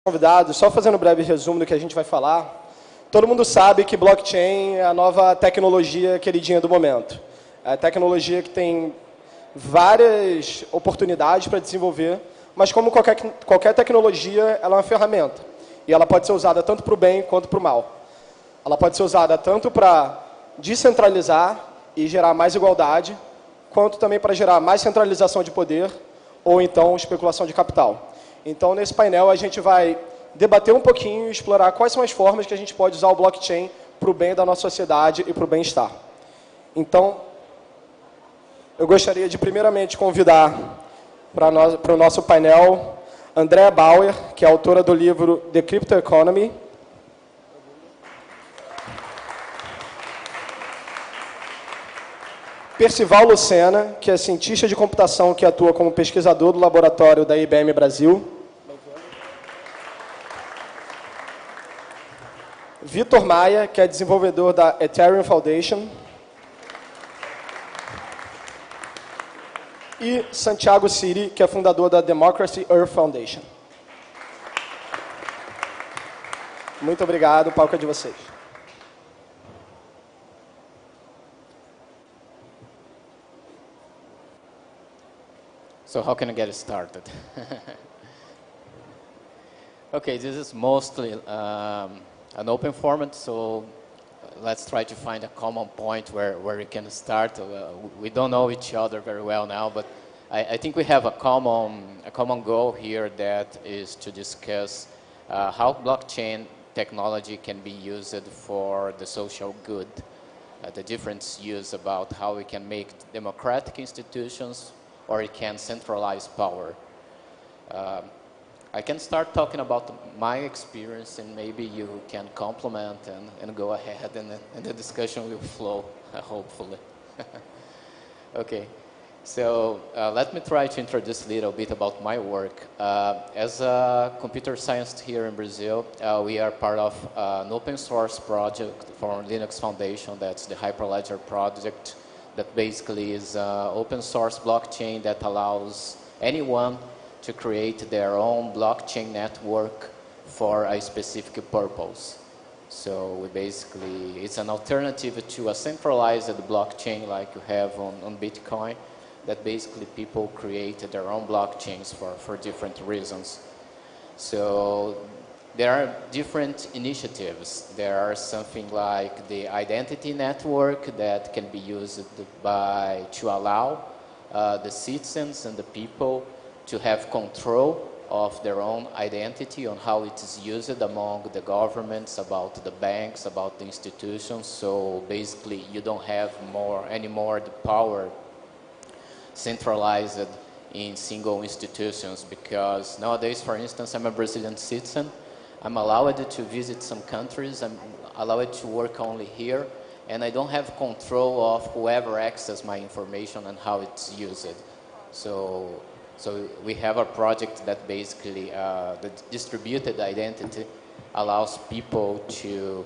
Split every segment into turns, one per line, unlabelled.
Convidados, só fazendo um breve resumo do que a gente vai falar. Todo mundo sabe que blockchain é a nova tecnologia queridinha do momento. É a tecnologia que tem várias oportunidades para desenvolver, mas como qualquer tecnologia, ela é uma ferramenta. E ela pode ser usada tanto para o bem quanto para o mal. Ela pode ser usada tanto para descentralizar e gerar mais igualdade, quanto também para gerar mais centralização de poder ou então especulação de capital. Então, nesse painel, a gente vai debater um pouquinho e explorar quais são as formas que a gente pode usar o blockchain para o bem da nossa sociedade e para o bem-estar. Então, eu gostaria de, primeiramente, convidar para o nosso painel Andrea Bauer, que é autora do livro The Crypto Economy. Percival Lucena, que é cientista de computação que atua como pesquisador do laboratório da IBM Brasil. Vitor Maia, que é desenvolvedor da Ethereum Foundation. E Santiago Siri, que é fundador da Democracy Earth Foundation. Muito obrigado, o palco é de vocês.
So how can I get started? Okay, this is mostly an open format, so let's try to find a common point where we can start. We don't know each other very well now, but I think we have a common goal here, that is to discuss how blockchain technology can be used for the social good. The different use about how we can make democratic institutions, or it can centralize power. I can start talking about my experience, and maybe you can complement and go ahead, and the discussion will flow, hopefully. Okay, so let me try to introduce a little bit about my work. As a computer scientist here in Brazil, we are part of an open source project from Linux Foundation, that's the Hyperledger project, that basically is an open source blockchain that allows anyone to create their own blockchain network for a specific purpose. So we basically, it's an alternative to a centralized blockchain like you have on Bitcoin, that basically people create their own blockchains for different reasons. So there are different initiatives. There are something like the identity network that can be used to allow the citizens and the people to have control of their own identity, on how it is used among the governments, about the banks, about the institutions. So basically you don't have anymore the power centralized in single institutions, because nowadays, for instance, I'm a Brazilian citizen. I'm allowed to visit some countries, I'm allowed to work only here, and I don't have control of whoever accesses my information and how it's used. So we have a project that basically, the distributed identity allows people to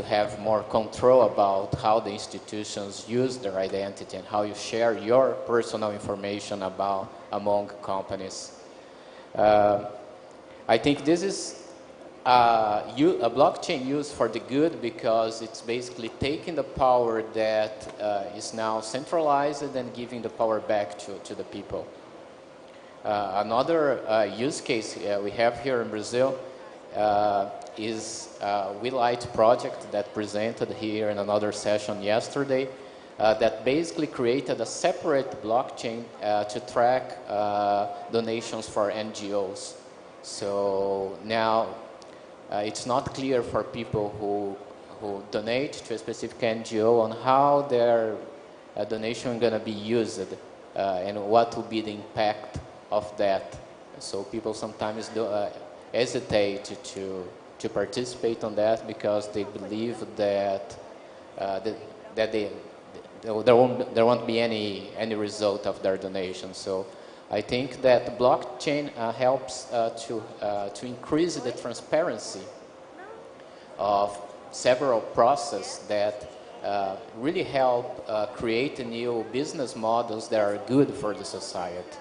have more control about how the institutions use their identity and how you share your personal information among companies. I think this is a blockchain used for the good, because it's basically taking the power that is now centralized and giving the power back to the people. Another use case we have here in Brazil is We Light project that presented here in another session yesterday, that basically created a separate blockchain to track donations for NGOs. So now it's not clear for people who donate to a specific NGO on how their donation is going to be used and what will be the impact of that. So people sometimes hesitate to participate on that, because they believe that there won't be any result of their donation. So I think that blockchain helps to increase the transparency of several processes that really help create new business models that are good for the society.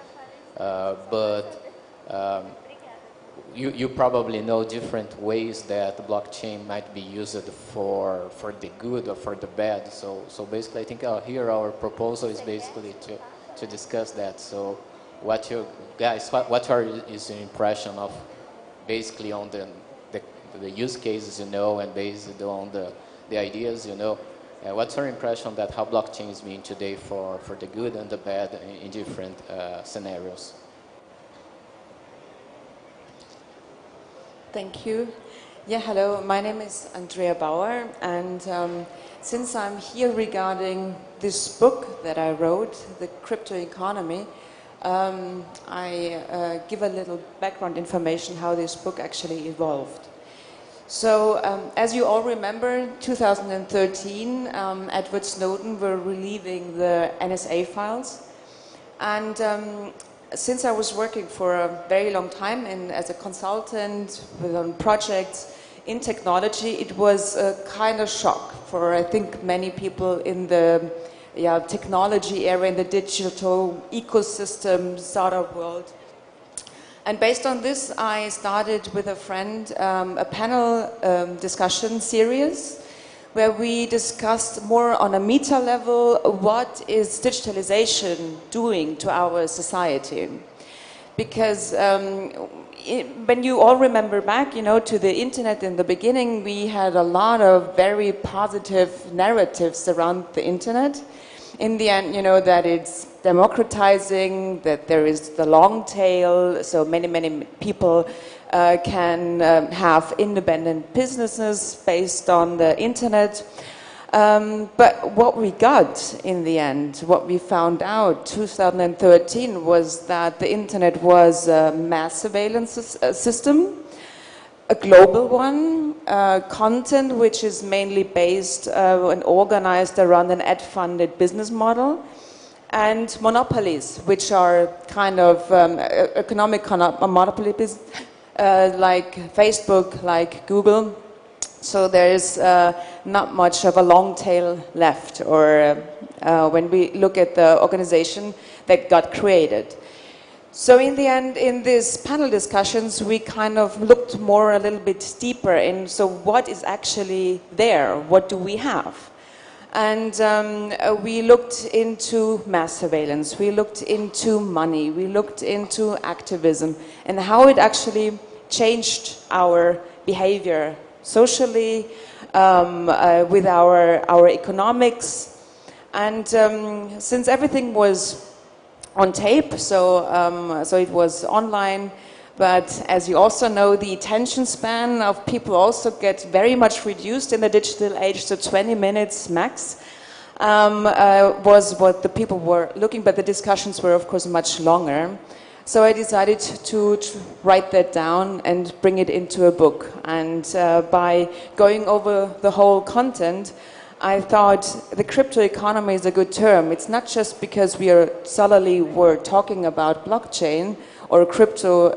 But you probably know different ways that the blockchain might be used for the good or for the bad. So basically, I think here our proposal is basically to discuss that. So what you guys, what is your impression of basically on the use cases you know, and based on the ideas you know? What's your impression that how blockchain is being today for the good and the bad in different scenarios?
Thank you. Yeah, hello. My name is Andrea Bauer, and since I'm here regarding this book that I wrote, The Crypto Economy, I give a little background information how this book actually evolved. So, as you all remember, 2013, Edward Snowden were relieving the NSA files, and since I was working for a very long time as a consultant on projects in technology, it was a kind of shock for, I think, many people in the technology area, in the digital ecosystem, startup world. And based on this, I started with a friend a panel discussion series where we discussed more on a meta level what is digitalization doing to our society. Because when you all remember back, to the internet in the beginning, we had a lot of very positive narratives around the internet. In the end, that it's democratizing, that there is the long tail, so many people can have independent businesses based on the internet. But what we got in the end, what we found out 2013 was that the internet was a mass surveillance system, a global one, content which is mainly based and organized around an ad-funded business model, and monopolies, which are kind of economic monopolies, like Facebook, like Google. So there is not much of a long tail left, or when we look at the organization that got created. So in the end, in these panel discussions, we kind of looked more a little bit deeper in, so what is actually there? What do we have? And we looked into mass surveillance, we looked into money, we looked into activism, and how it actually changed our behavior socially, with our economics. And since everything was on tape, so it was online, but as you also know, the attention span of people also gets very much reduced in the digital age, so 20 minutes max was what the people were looking, but the discussions were of course much longer. So I decided to write that down and bring it into a book. And by going over the whole content, I thought the crypto economy is a good term. It's not just because we are solely were talking about blockchain or crypto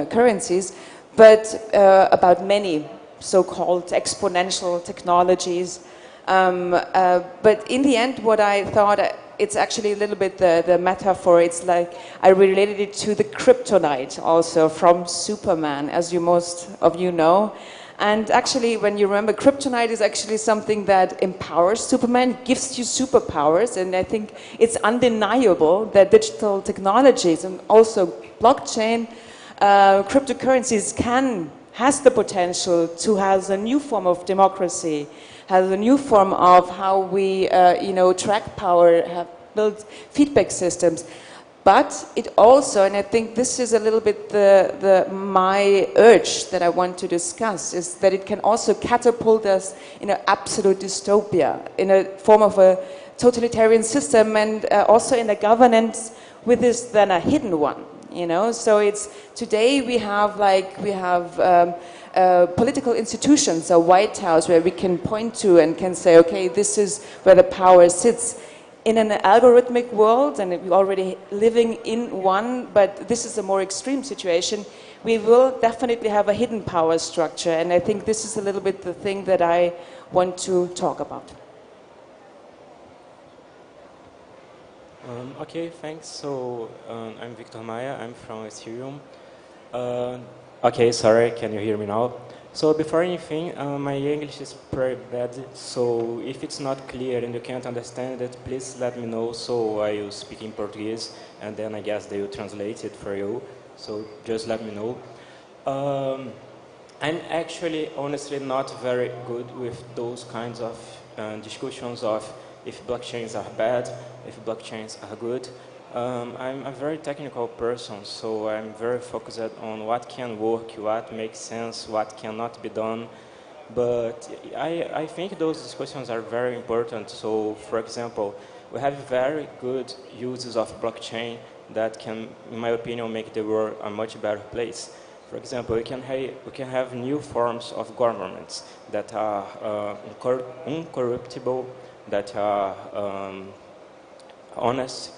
currencies, but about many so-called exponential technologies. But in the end, what I thought, it's actually a little bit the metaphor. It's like I related it to the kryptonite also from Superman, as most of you know. And actually, when you remember, kryptonite is actually something that empowers Superman, gives you superpowers, and I think it's undeniable that digital technologies and also blockchain, cryptocurrencies has the potential to have a new form of democracy, has a new form of how we, track power, have built feedback systems. But it also, and I think this is a little bit my urge that I want to discuss, is that it can also catapult us in an absolute dystopia, in a form of a totalitarian system, and also in a governance with this then a hidden one. So it's today we have political institutions, a White House, where we can point to and can say, okay, this is where the power sits. In an algorithmic world, and we're already living in one, but this is a more extreme situation, we will definitely have a hidden power structure, and I think this is a little bit the thing that I want to talk about.
Okay, thanks. So I'm Victor Maia, I'm from Ethereum. Okay, sorry, can you hear me now? So before anything, my English is pretty bad, so if it's not clear and you can't understand it, please let me know so I will speak in Portuguese and then I guess they will translate it for you, so just let me know. I'm actually honestly not very good with those kinds of discussions of if blockchains are bad, if blockchains are good. I'm a very technical person, so I'm very focused on what can work, what makes sense, what cannot be done. But I think those discussions are very important. So, for example, we have very good uses of blockchain that can, in my opinion, make the world a much better place. For example, we can have new forms of governments that are incorruptible, that are honest,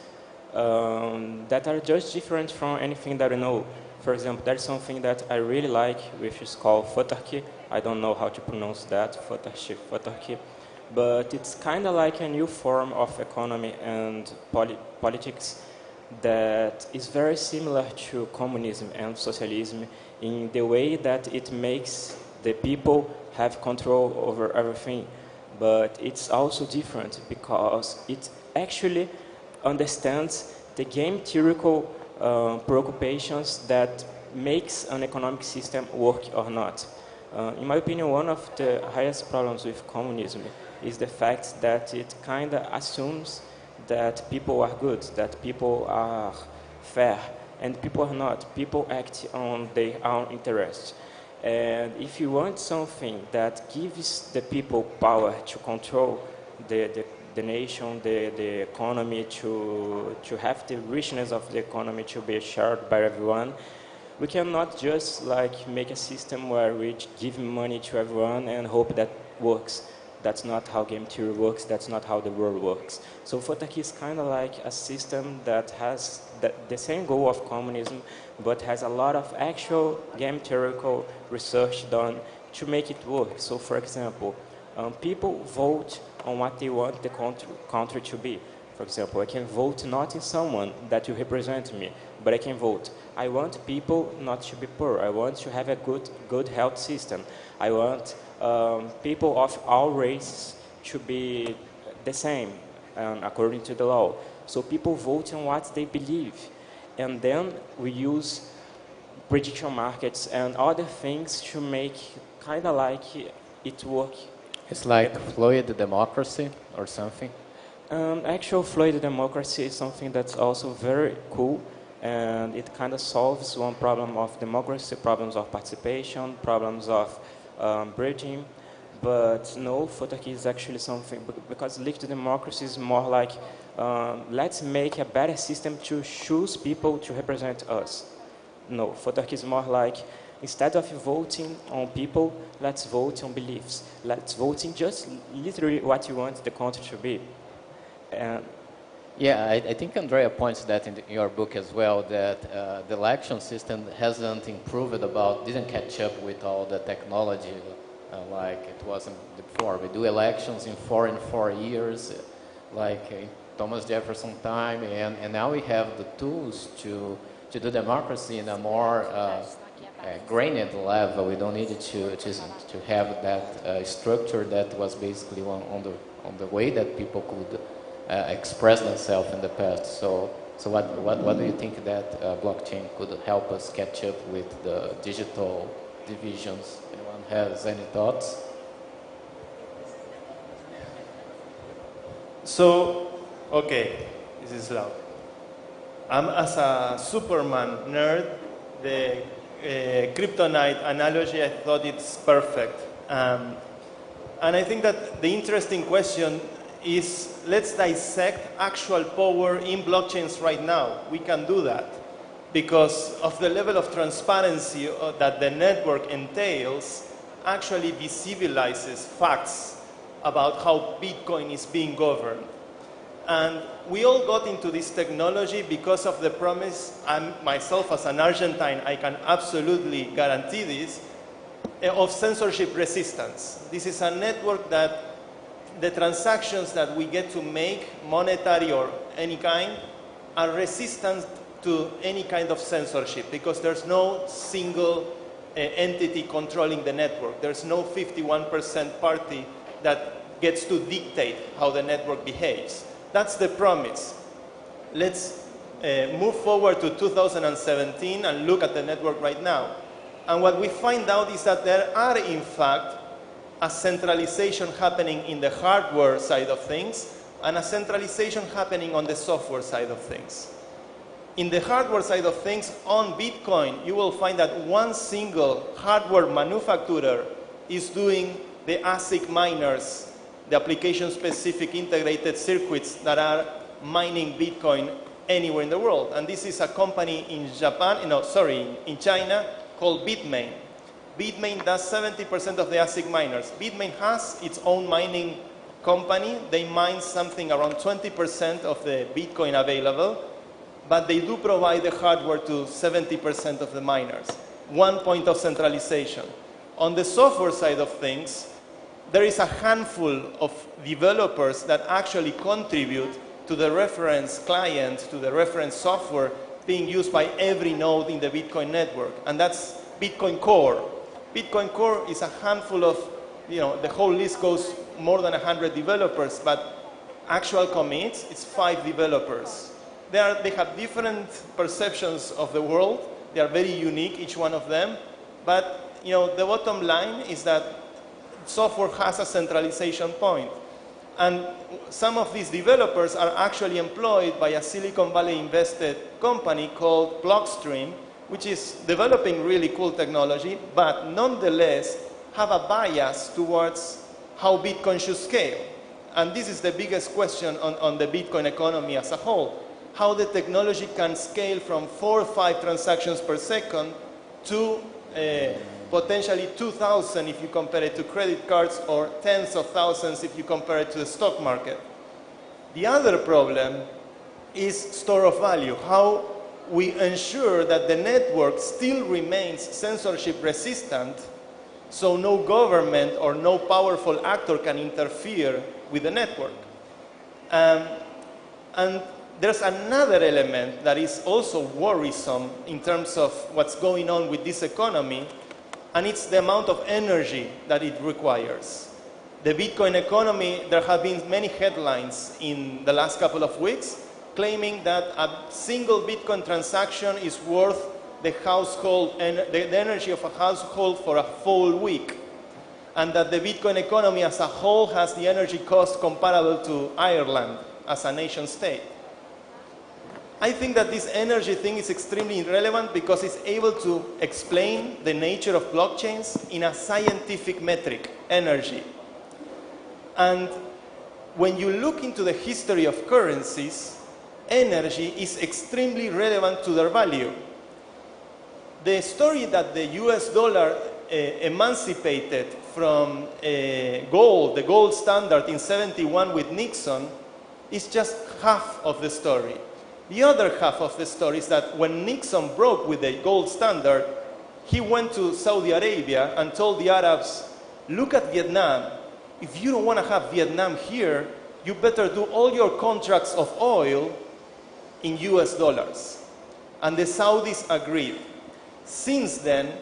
that are just different from anything that we know. For example, there's something that I really like, which is called futarchy. I don't know how to pronounce that, futarchy. But it's kind of like a new form of economy and politics that is very similar to communism and socialism in the way that it makes the people have control over everything. But it's also different because it actually understands the game theoretical preoccupations that makes an economic system work or not. In my opinion, one of the highest problems with communism is the fact that it kind of assumes that people are good, that people are fair, and people are not. People act on their own interests. And if you want something that gives the people power to control the nation, the economy, to have the richness of the economy to be shared by everyone, we cannot just like make a system where we give money to everyone and hope that works. That's not how game theory works, that's not how the world works. So futarchy is kind of like a system that has the same goal of communism, but has a lot of actual game theoretical research done to make it work. So for example, people vote on what they want the country to be. For example, I can vote not in someone that will represent me, but I can vote. I want people not to be poor. I want to have a good health system. I want people of all races to be the same according to the law. So people vote on what they believe. And then we use prediction markets and other things to make kind of like it work.
It's like fluid democracy or something?
Actual fluid democracy is something that's also very cool, and it kind of solves one problem of democracy, problems of participation, problems of bridging. But no, futarchy is actually something, because liquid democracy is more like, let's make a better system to choose people to represent us. No, futarchy is more like, instead of voting on people, let's vote on beliefs. Let's vote in just literally what you want the country to be.
Yeah, I think Andrea points that in your book as well, that the election system hasn't improved didn't catch up with all the technology like it wasn't before. We do elections in 4 years, like Thomas Jefferson time, and now we have the tools to do democracy in a more grained level. We don't need to have that structure that was basically on the way that people could express themselves in the past. So what do you think that blockchain could help us catch up with the digital divisions? Anyone has any thoughts?
So, okay, this is loud. As a Superman nerd, the kryptonite analogy, I thought it's perfect. And I think that the interesting question is, let's dissect actual power in blockchains right now. We can do that because of the level of transparency that the network entails actually visibilizes facts about how Bitcoin is being governed. And we all got into this technology because of the promise, and myself as an Argentine, I can absolutely guarantee this, of censorship resistance. This is a network that the transactions that we get to make, monetary or any kind, are resistant to any kind of censorship because there's no single entity controlling the network. There's no 51% party that gets to dictate how the network behaves. That's the promise. Let's move forward to 2017 and look at the network right now. And what we find out is that there are, in fact, a centralization happening in the hardware side of things and a centralization happening on the software side of things. In the hardware side of things, on Bitcoin, you will find that one single hardware manufacturer is doing the ASIC miners, the application-specific integrated circuits that are mining Bitcoin anywhere in the world. And this is a company in in China called Bitmain. Bitmain does 70% of the ASIC miners. Bitmain has its own mining company. They mine something around 20% of the Bitcoin available, but they do provide the hardware to 70% of the miners. One point of centralization. On the software side of things, there is a handful of developers that actually contribute to the reference client, to the reference software being used by every node in the Bitcoin network, and that's Bitcoin Core. Bitcoin Core is a handful of, the whole list goes more than 100 developers, but actual commits, it's 5 developers. They have different perceptions of the world. They are very unique, each one of them. But the bottom line is that software has a centralization point. And some of these developers are actually employed by a Silicon Valley invested company called Blockstream, which is developing really cool technology, but nonetheless have a bias towards how Bitcoin should scale. And this is the biggest question on the Bitcoin economy as a whole. How the technology can scale from 4 or 5 transactions per second to potentially 2,000 if you compare it to credit cards, or tens of thousands if you compare it to the stock market. The other problem is store of value. How we ensure that the network still remains censorship resistant, so no government or no powerful actor can interfere with the network. And there's another element that is also worrisome in terms of what's going on with this economy, and it's the amount of energy that it requires. The Bitcoin economy, there have been many headlines in the last couple of weeks claiming that a single Bitcoin transaction is worth the energy of a household for a full week, and that the Bitcoin economy as a whole has the energy cost comparable to Ireland as a nation state. I think that this energy thing is extremely relevant because it's able to explain the nature of blockchains in a scientific metric, energy. And when you look into the history of currencies, energy is extremely relevant to their value. The story that the US dollar emancipated from gold, the gold standard in '71 with Nixon, is just half of the story. The other half of the story is that when Nixon broke with the gold standard, he went to Saudi Arabia and told the Arabs, look at Vietnam. If you don't want to have Vietnam here, you better do all your contracts of oil in US dollars. And the Saudis agreed. Since then,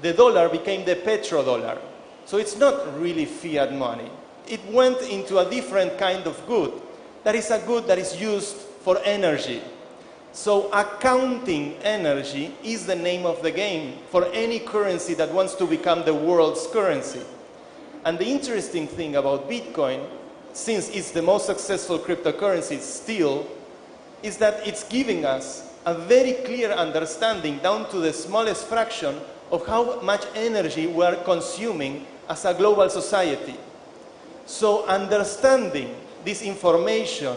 the dollar became the petrodollar. So it's not really fiat money. It went into a different kind of good. That is a good that is used for energy. So accounting energy is the name of the game for any currency that wants to become the world's currency. And the interesting thing about Bitcoin, since it's the most successful cryptocurrency still, is that it's giving us a very clear understanding down to the smallest fraction of how much energy we're consuming as a global society. So understanding this information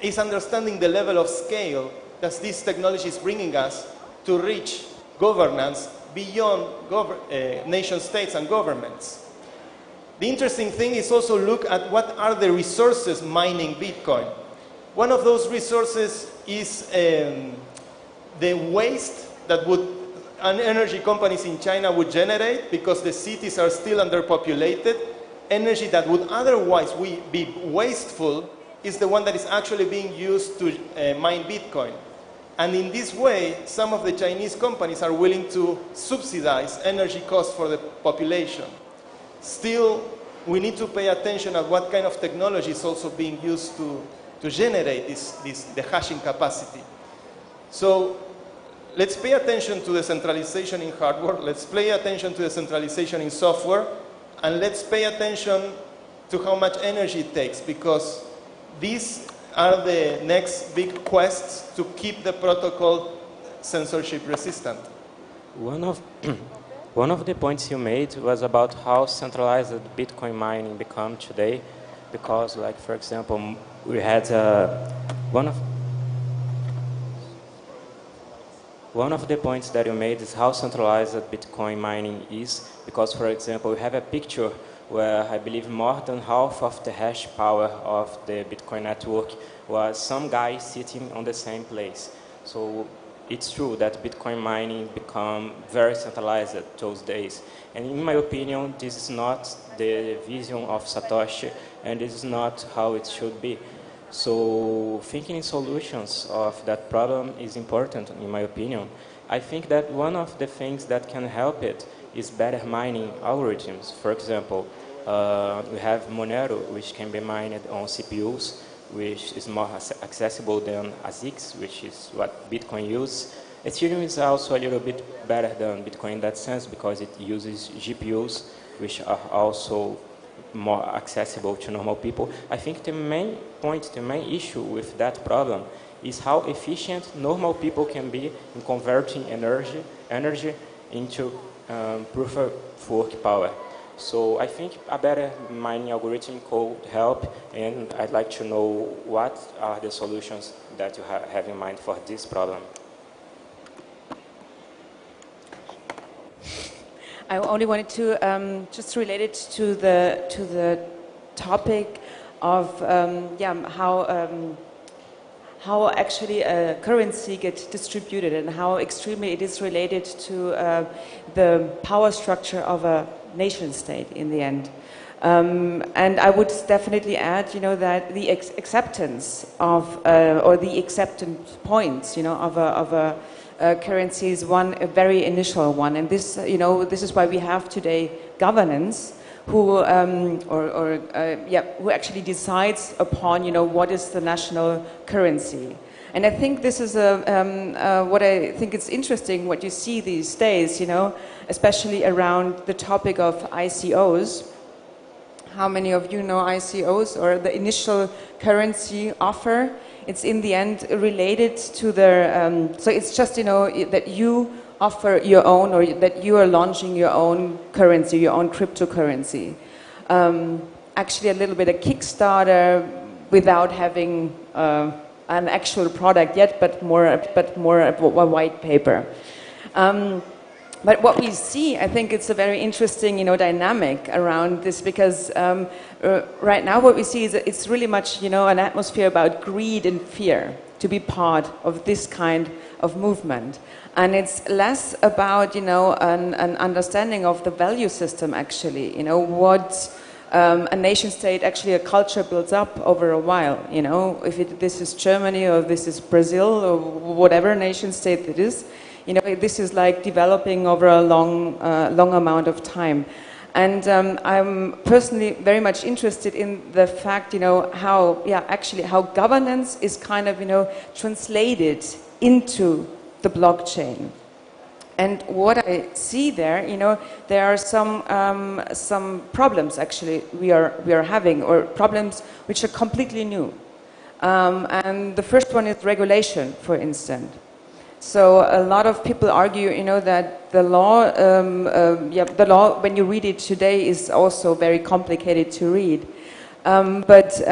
is understanding the level of scale that this technology is bringing us to reach governance beyond nation states and governments. The interesting thing is also look at what are the resources mining Bitcoin. One of those resources is the waste that energy companies in China would generate because the cities are still underpopulated. Energy that would otherwise be wasteful is the one that is actually being used to mine Bitcoin. And in this way, some of the Chinese companies are willing to subsidize energy costs for the population. Still, we need to pay attention at what kind of technology is also being used to generate the hashing capacity. So let's pay attention to the centralization in hardware, let's pay attention to the centralization in software, and let's pay attention to how much energy it takes, because these are the next big quests to keep the protocol censorship resistant.
One of the points you made was about how centralized Bitcoin mining become today, because, like, for example, we had one of the points that you made is how centralized Bitcoin mining is, because, for example, we have a picture where I believe more than half of the hash power of the Bitcoin network was some guy sitting on the same place. So it's true that Bitcoin mining become very centralized those days. And in my opinion, this is not the vision of Satoshi, and this is not how it should be. So thinking in solutions of that problem is important, in my opinion. I think that one of the things that can help it is better mining algorithms. For example, we have Monero, which can be mined on CPUs, which is more accessible than ASICs, which is what Bitcoin uses. Ethereum is also a little bit better than Bitcoin in that sense, because it uses GPUs, which are also more accessible to normal people. I think the main point, the main issue with that problem is how efficient normal people can be in converting energy into proof of work power. So I think a better mining algorithm could help, and I'd like to know what are the solutions that you have in mind for this problem.
I only wanted to just relate it to the topic of how actually a currency gets distributed and how extremely it is related to the power structure of a nation state in the end. And I would definitely add, that the acceptance of or the acceptance points, of a currency is a very initial one, and this, this is why we have today governance who who actually decides upon, what is the national currency. And I think this is what I think it's interesting what you see these days, especially around the topic of ICOs. How many of you know ICOs, or the initial currency offer? It's in the end related to the, so it's just, that you offer your own, or that you are launching your own currency, your own cryptocurrency. Actually a little bit of Kickstarter without having an actual product yet, but more a white paper. But what we see, I think it's a very interesting, dynamic around this, because right now what we see is that it's really much, an atmosphere about greed and fear to be part of this kind of movement. And it's less about, an understanding of the value system actually, what a nation state, actually a culture builds up over a while, if this is Germany or this is Brazil or whatever nation state it is. This is like developing over a long amount of time. And I'm personally very much interested in the fact, how governance is kind of, translated into the blockchain. And what I see there, there are some problems actually we are having, or problems which are completely new. And the first one is regulation, for instance. So a lot of people argue, that the law, when you read it today, is also very complicated to read. But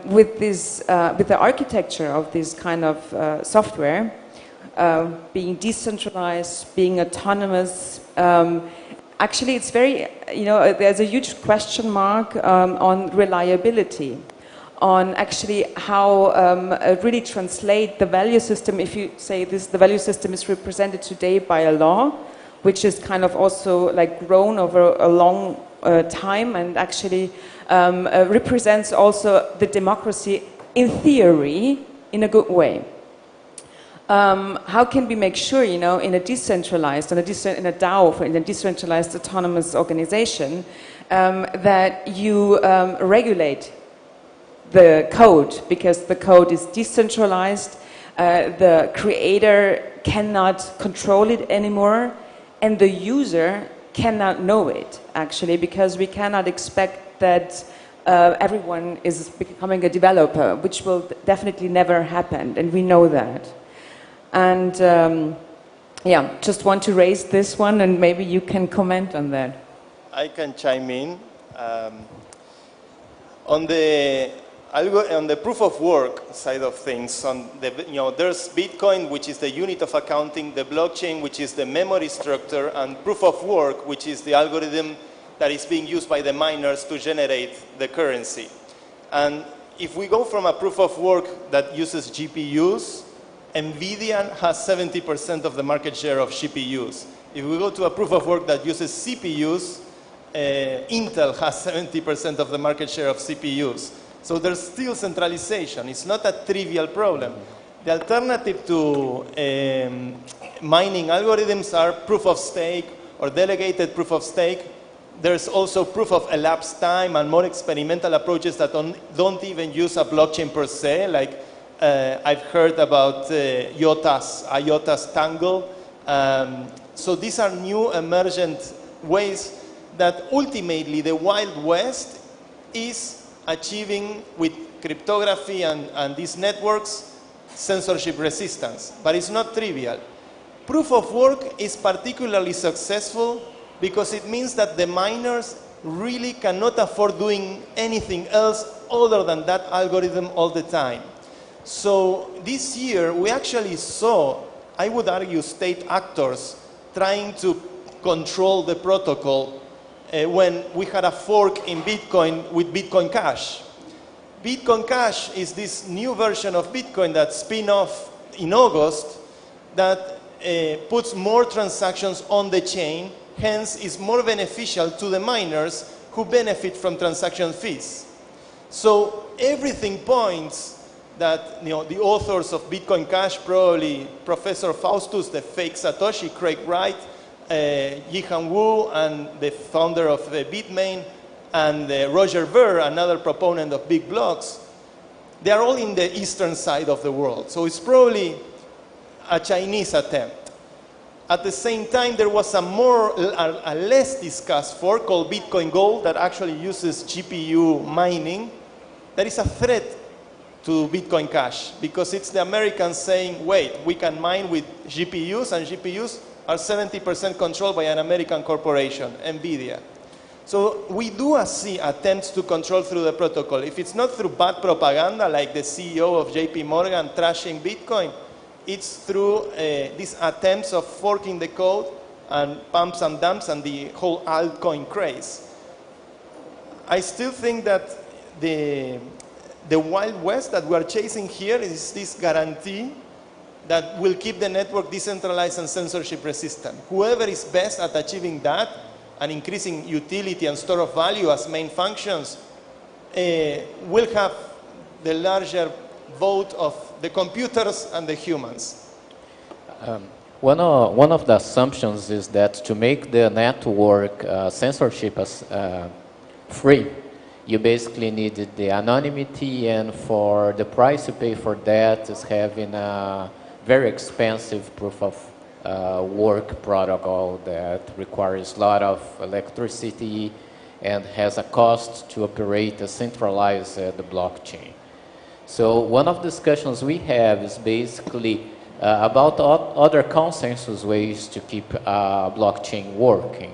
with the architecture of this kind of software, being decentralized, being autonomous, actually it's very, there's a huge question mark on reliability, on actually how really translate the value system. If you say the value system is represented today by a law, which is kind of also like grown over a long time, and actually represents also the democracy in theory in a good way. how can we make sure, in a decentralized, in a DAO, in a decentralized autonomous organization, that you regulate the code, because the code is decentralized, the creator cannot control it anymore, and the user cannot know it, actually, because we cannot expect that everyone is becoming a developer, which will definitely never happen, and we know that. And yeah, just want to raise this one, and maybe you can comment on that.
I can chime in. On the proof of work side of things, there's Bitcoin, which is the unit of accounting, the blockchain, which is the memory structure, and proof of work, which is the algorithm that is being used by the miners to generate the currency. And if we go from a proof of work that uses GPUs, NVIDIA has 70% of the market share of GPUs. If we go to a proof of work that uses CPUs, Intel has 70% of the market share of CPUs. So there's still centralization. It's not a trivial problem. The alternative to mining algorithms are proof of stake or delegated proof of stake. There's also proof of elapsed time and more experimental approaches that don't even use a blockchain per se, like I've heard about IOTA's Tangle. So these are new emergent ways that ultimately the Wild West is achieving with cryptography and these networks censorship resistance. But it's not trivial. Proof of work is particularly successful because it means that the miners really cannot afford doing anything else other than that algorithm all the time. So this year we actually saw, I would argue, state actors trying to control the protocol when we had a fork in Bitcoin with Bitcoin Cash. Bitcoin Cash is this new version of Bitcoin that spin off in August that puts more transactions on the chain, hence is more beneficial to the miners who benefit from transaction fees. So everything points that the authors of Bitcoin Cash, probably Professor Faustus, the fake Satoshi, Craig Wright, Yihan Wu, and the founder of Bitmain, and Roger Ver, another proponent of big blocks, they are all in the eastern side of the world. So it's probably a Chinese attempt. At the same time, there was a less discussed fork called Bitcoin Gold that actually uses GPU mining. That is a threat to Bitcoin Cash because it's the Americans saying, wait, we can mine with GPUs, and GPUs are 70% controlled by an American corporation, NVIDIA. So we do see attempts to control through the protocol. If it's not through bad propaganda, like the CEO of JP Morgan trashing Bitcoin, it's through these attempts of forking the code and pumps and dumps and the whole altcoin craze. I still think that the Wild West that we are chasing here is this guarantee that will keep the network decentralized and censorship resistant. Whoever is best at achieving that and increasing utility and store of value as main functions will have the larger vote of the computers and the humans.
One of the assumptions is that to make the network censorship free, you basically needed the anonymity, and for the price you pay for that is having a very expensive proof of work protocol that requires a lot of electricity and has a cost to operate a centralized blockchain. So one of the discussions we have is basically about other consensus ways to keep blockchain working.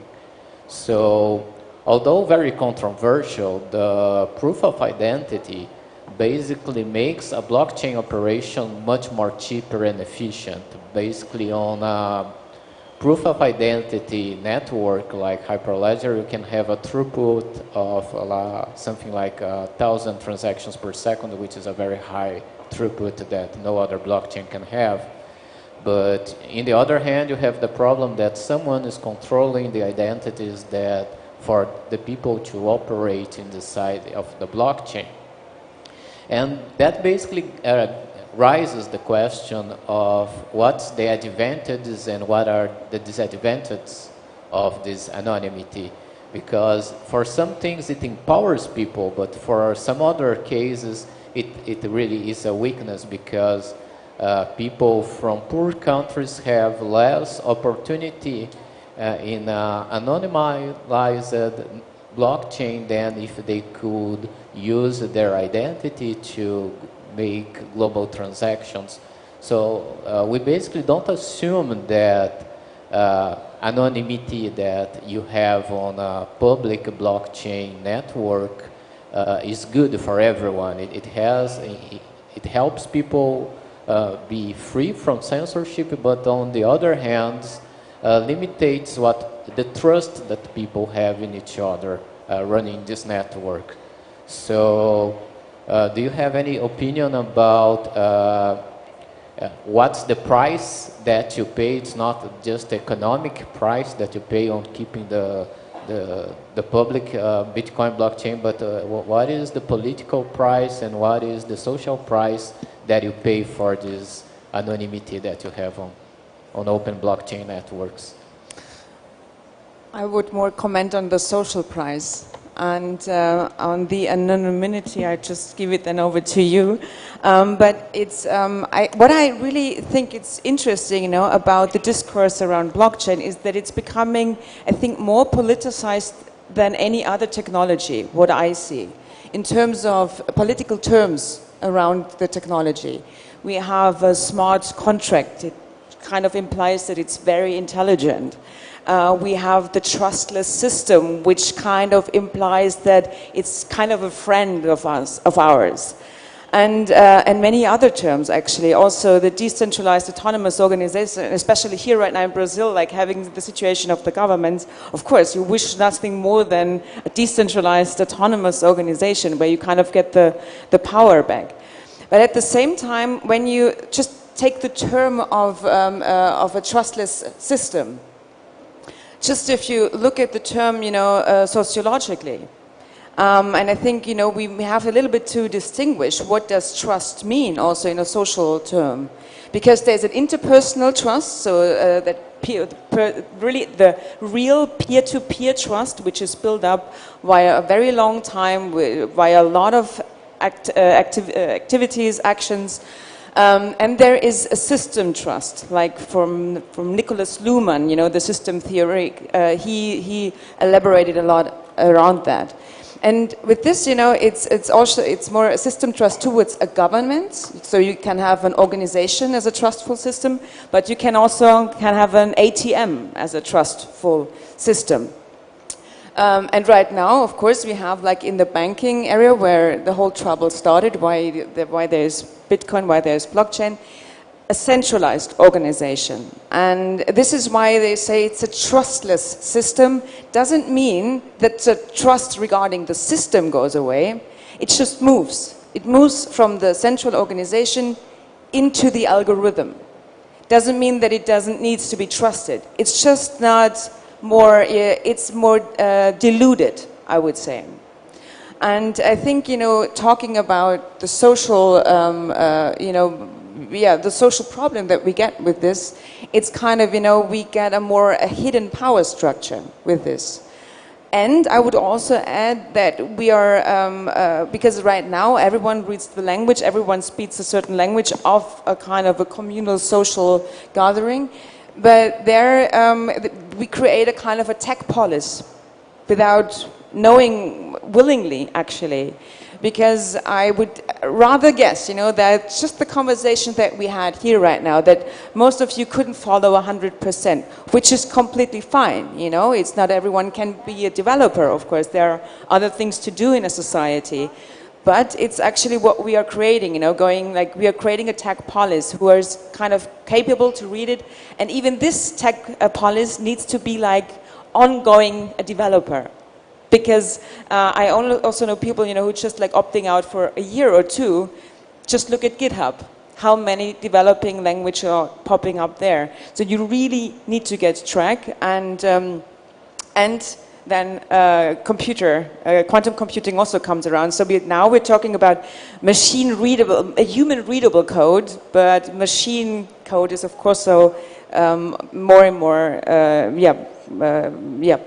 So although very controversial, the proof of identity basically makes a blockchain operation much more cheaper and efficient. Basically on a proof of identity network like Hyperledger, you can have a throughput of something like 1,000 transactions per second, which is a very high throughput that no other blockchain can have. But in the other hand, you have the problem that someone is controlling the identities that for the people to operate in the side of the blockchain. And that basically raises the question of what's the advantages and what are the disadvantages of this anonymity. Because for some things it empowers people, but for some other cases it really is a weakness, because people from poor countries have less opportunity in anonymized blockchain than if they could use their identity to make global transactions. So we basically don't assume that anonymity that you have on a public blockchain network is good for everyone. It helps people be free from censorship, but on the other hand, limits the trust that people have in each other running this network. So do you have any opinion about what's the price that you pay? It's not just the economic price that you pay on keeping the public Bitcoin blockchain, but what is the political price and what is the social price that you pay for this anonymity that you have on open blockchain networks?
I would more comment on the social price. And on the anonymity, I just give it then over to you. But it's what I really think it's interesting, about the discourse around blockchain is that it's becoming, I think, more politicized than any other technology. What I see, in terms of political terms around the technology, we have a smart contract. It kind of implies that it's very intelligent. We have the trustless system, which kind of implies that it's kind of a friend of ours. And many other terms, actually. Also, the decentralized autonomous organization, especially here right now in Brazil, like having the situation of the government, of course, you wish nothing more than a decentralized autonomous organization where you kind of get the power back. But at the same time, when you just take the term of a trustless system, just if you look at the term, sociologically, and I think, we have a little bit to distinguish what does trust mean also in a social term. Because there's an interpersonal trust, so that really the real peer-to-peer trust, which is built up via a very long time, via a lot of activities, actions. And there is a system trust, like from Nicholas Luhmann, the system theory. He elaborated a lot around that. And with this, it's more a system trust towards a government. So you can have an organization as a trustful system, but you can also have an ATM as a trustful system. And right now, of course, we have, like in the banking area where the whole trouble started, why there's Bitcoin, why there's blockchain, a centralized organization. And this is why they say it's a trustless system. Doesn't mean that the trust regarding the system goes away. It just moves. It moves from the central organization into the algorithm. Doesn't mean that it needs to be trusted. It's just not more, it's more diluted, I would say. And I think, talking about the social, the social problem that we get with this, it's kind of, we get a hidden power structure with this. And I would also add that we are, because right now everyone reads the language, everyone speaks a certain language of a kind of a communal social gathering. But there, we create a kind of a tech polis without knowing willingly, actually. Because I would rather guess, that just the conversation that we had here right now, that most of you couldn't follow 100%, which is completely fine, It's not everyone can be a developer, of course. There are other things to do in a society. But it's actually what we are creating, we are creating a tech polis who is kind of capable to read it. And even this tech polis needs to be like ongoing a developer. Because I also know people, who just like opting out for a year or two. Just look at GitHub. How many developing languages are popping up there? So you really need to get track and then quantum computing also comes around. So now we're talking about machine readable, a human readable code, but machine code is of course so more and more,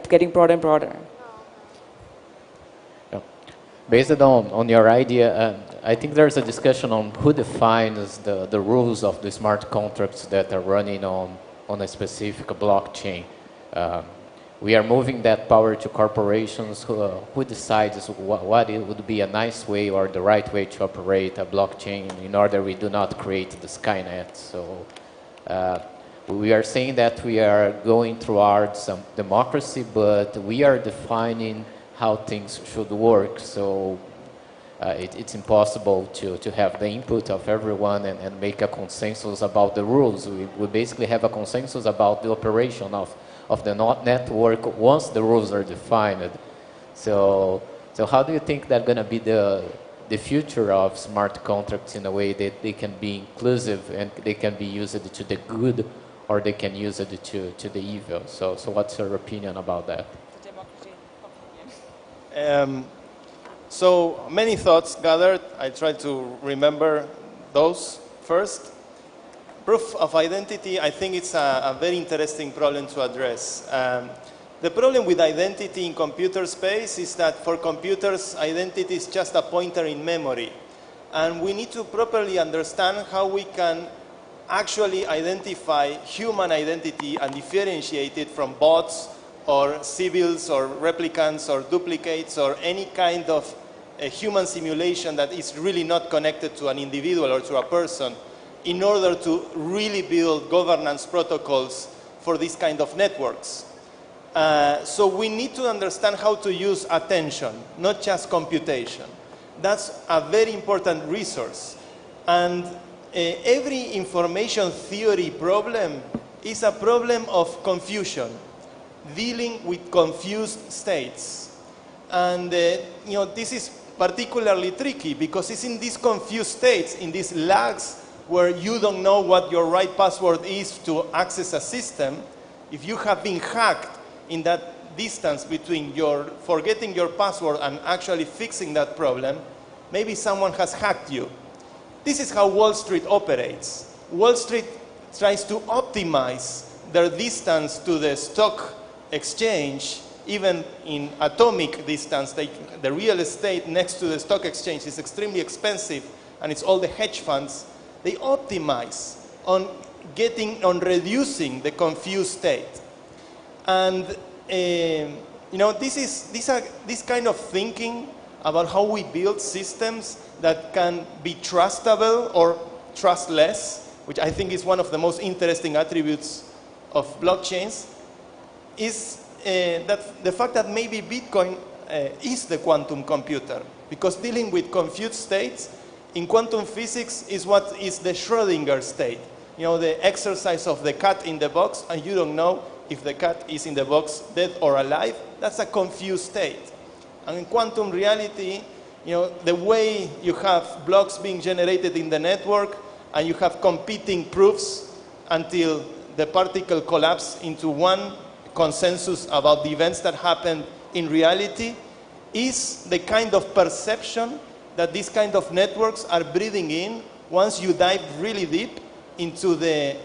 getting broader and broader.
Based on your idea, I think there's a discussion on who defines the rules of the smart contracts that are running on a specific blockchain. We are moving that power to corporations. Who decides what it would be a nice way or the right way to operate a blockchain in order we do not create the Skynet? So we are saying that we are going towards some democracy, but we are defining how things should work. So it's impossible to have the input of everyone and make a consensus about the rules. We basically have a consensus about the operation of the network once the rules are defined. So how do you think that's going to be the future of smart contracts in a way that they can be inclusive and they can be used to the good or they can use it to the evil? So what's your opinion about that?
So many thoughts gathered. I try to remember those first. Proof of identity, I think it's a very interesting problem to address. The problem with identity in computer space is that for computers, identity is just a pointer in memory. And we need to properly understand how we can actually identify human identity and differentiate it from bots or civils or replicants or duplicates or any kind of a human simulation that is really not connected to an individual or to a person, in order to really build governance protocols for this kind of networks. So we need to understand how to use attention, not just computation. That's a very important resource. And every information theory problem is a problem of confusion, dealing with confused states. And this is particularly tricky because it's in these confused states, in these lags, where you don't know what your right password is to access a system. If you have been hacked in that distance between your forgetting your password and actually fixing that problem, maybe someone has hacked you. This is how Wall Street operates. Wall Street tries to optimize their distance to the stock exchange, even in atomic distance. The real estate next to the stock exchange is extremely expensive, and it's all the hedge funds. They optimize on reducing the confused state. And this kind of thinking about how we build systems that can be trustable or trustless, which I think is one of the most interesting attributes of blockchains, is that the fact that maybe Bitcoin is the quantum computer, because dealing with confused states in quantum physics is what is the Schrödinger state. The exercise of the cat in the box, and you don't know if the cat is in the box dead or alive. That's a confused state. And in quantum reality, the way you have blocks being generated in the network, and you have competing proofs until the particle collapse into one consensus about the events that happen in reality, is the kind of perception that these kind of networks are breathing in once you dive really deep into the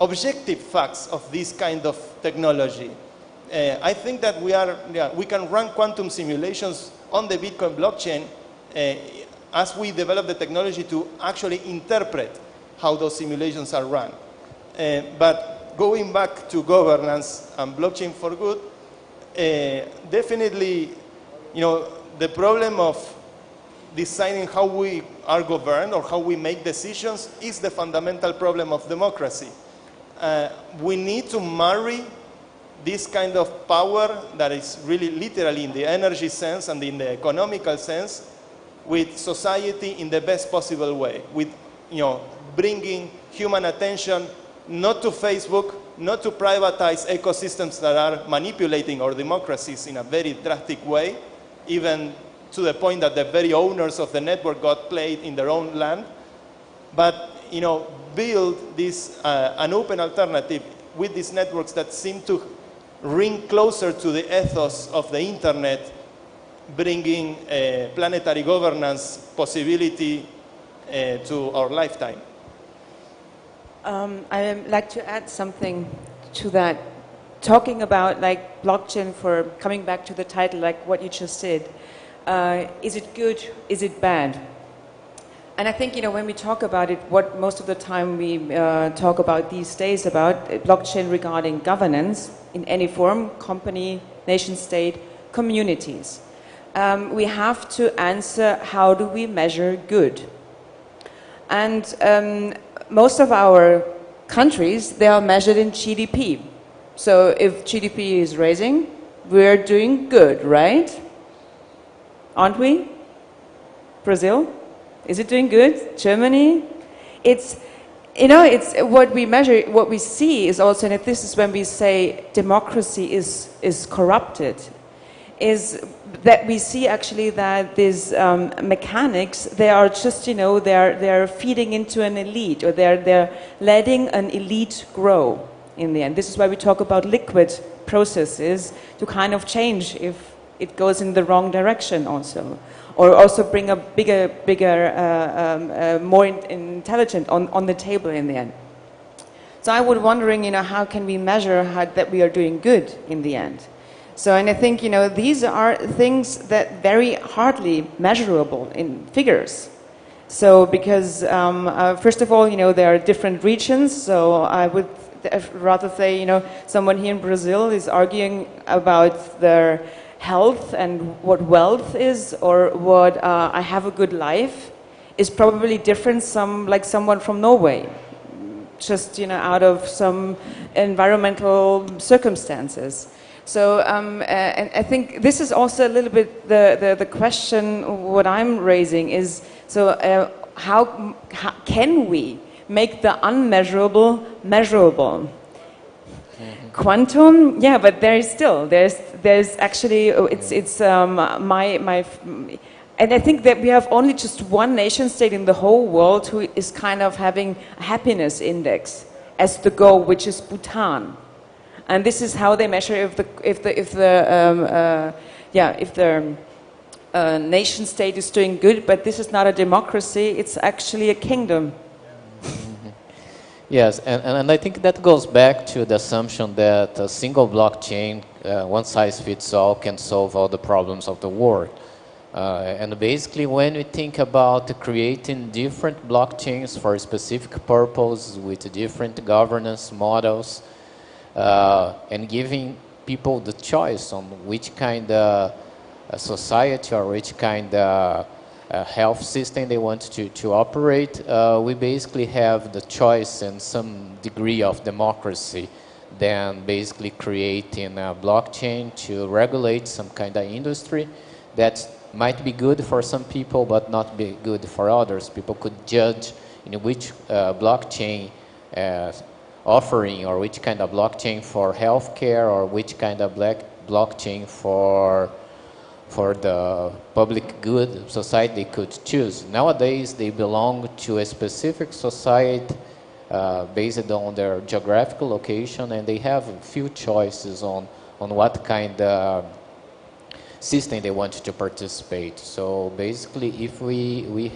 objective facts of this kind of technology. I think that we can run quantum simulations on the Bitcoin blockchain as we develop the technology to actually interpret how those simulations are run. But going back to governance and blockchain for good, definitely, the problem of deciding how we are governed or how we make decisions is the fundamental problem of democracy. We need to marry this kind of power that is really literally in the energy sense and in the economical sense with society in the best possible way, with bringing human attention not to Facebook, not to privatize ecosystems that are manipulating our democracies in a very drastic way, even to the point that the very owners of the network got played in their own land, but build this an open alternative with these networks that seem to ring closer to the ethos of the internet, bringing planetary governance possibility to our lifetime.
I'd like to add something to that. Talking about like blockchain, for coming back to the title, like what you just said, is it good? Is it bad? And I think, when we talk about it, what most of the time we talk about these days about blockchain regarding governance in any form, company, nation state, communities. We have to answer, how do we measure good? And most of our countries, they are measured in GDP. So if GDP is rising, we're doing good, right? Aren't we? Brazil? Is it doing good? Germany? It's what we measure, what we see is also, and this is when we say democracy is corrupted, is that we see actually that these mechanics, they are just, they're feeding into an elite, or they're letting an elite grow in the end. This is why we talk about liquid processes, to kind of change if it goes in the wrong direction also. Or also bring a bigger, more intelligent on the table in the end. So I was wondering, how can we measure that we are doing good in the end? So, and I think, these are things that very hardly measurable in figures. So, because first of all, there are different regions. So I would rather say, someone here in Brazil is arguing about their health and what wealth is, or what I have a good life, is probably different like someone from Norway, just out of some environmental circumstances. So and I think this is also a little bit the question. What I'm raising is, so how can we make the unmeasurable measurable? Quantum, yeah, but there's actually, it's and I think that we have only just one nation state in the whole world who is kind of having a happiness index as the goal, which is Bhutan, and this is how they measure if the nation state is doing good. But this is not a democracy; it's actually a kingdom.
Yes, and I think that goes back to the assumption that a single blockchain, one size fits all, can solve all the problems of the world. And basically, when we think about creating different blockchains for a specific purpose with different governance models, and giving people the choice on which kind of society or which kind of health system they want to operate, we basically have the choice and some degree of democracy than basically creating a blockchain to regulate some kind of industry that might be good for some people but not be good for others. People could judge in which blockchain offering, or which kind of blockchain for healthcare, or which kind of blockchain for the public good society they could choose. Nowadays, they belong to a specific society based on their geographical location, and they have a few choices on what kind of system they want to participate. So basically, if we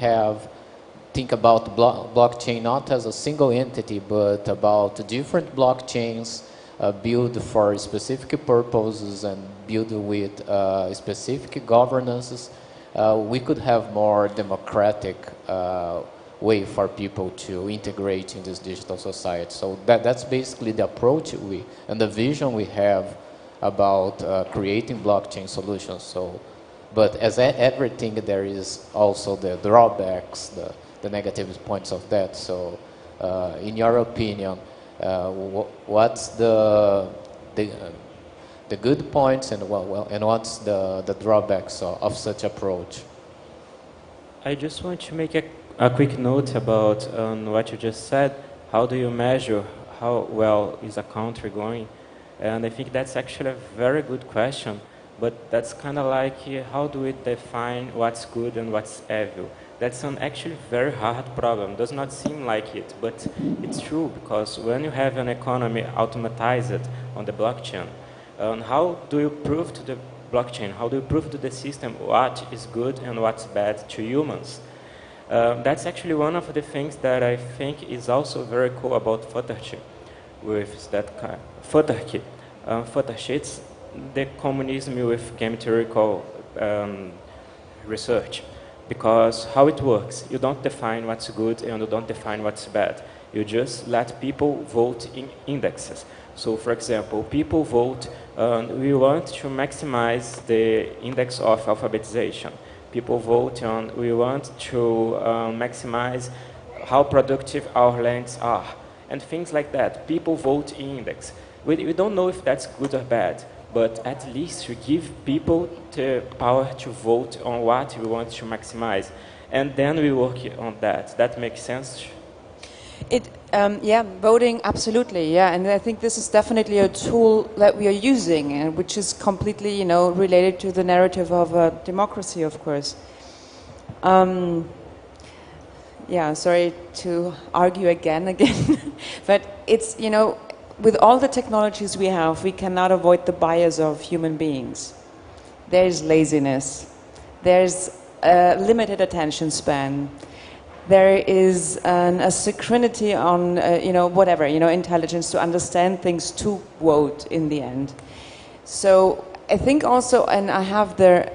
think about blockchain not as a single entity, but about different blockchains built for specific purposes and built with specific governances, we could have more democratic way for people to integrate in this digital society. So that's basically the approach and the vision we have about creating blockchain solutions. So, but as everything, there is also the drawbacks, the negative points of that. So, in your opinion, what's the good points and what's the drawbacks of such approach?
I just want to make a quick note about what you just said. How do you measure how well is a country going? And I think that's actually a very good question, but that's kind of like, how do we define what's good and what's evil? That's an actually very hard problem. Does not seem like it, but it's true, because when you have an economy automatized on the blockchain, how do you prove to the blockchain, how do you prove to the system what is good and what's bad to humans? That's actually one of the things that I think is also very cool about Futarchy, with that kind Futarchy. Futarchy, it's the communism with game theoretical research, because how it works, you don't define what's good and you don't define what's bad. You just let people vote in indexes. So, for example, people vote, we want to maximize the index of alphabetization. People vote on, we want to maximize how productive our lands are, and things like that. People vote in index. We don't know if that's good or bad, but at least we give people the power to vote on what we want to maximize. And then we work on that. That makes sense?
Yeah, voting, absolutely, yeah. And I think this is definitely a tool that we are using, and which is completely, you know, related to the narrative of democracy, of course. Yeah, sorry to argue again, but it's, you know, with all the technologies we have, we cannot avoid the bias of human beings. There's laziness, there's a limited attention span, there is a synchronity on, you know, whatever, you know, intelligence to understand things to vote in the end. So I think also, and I have the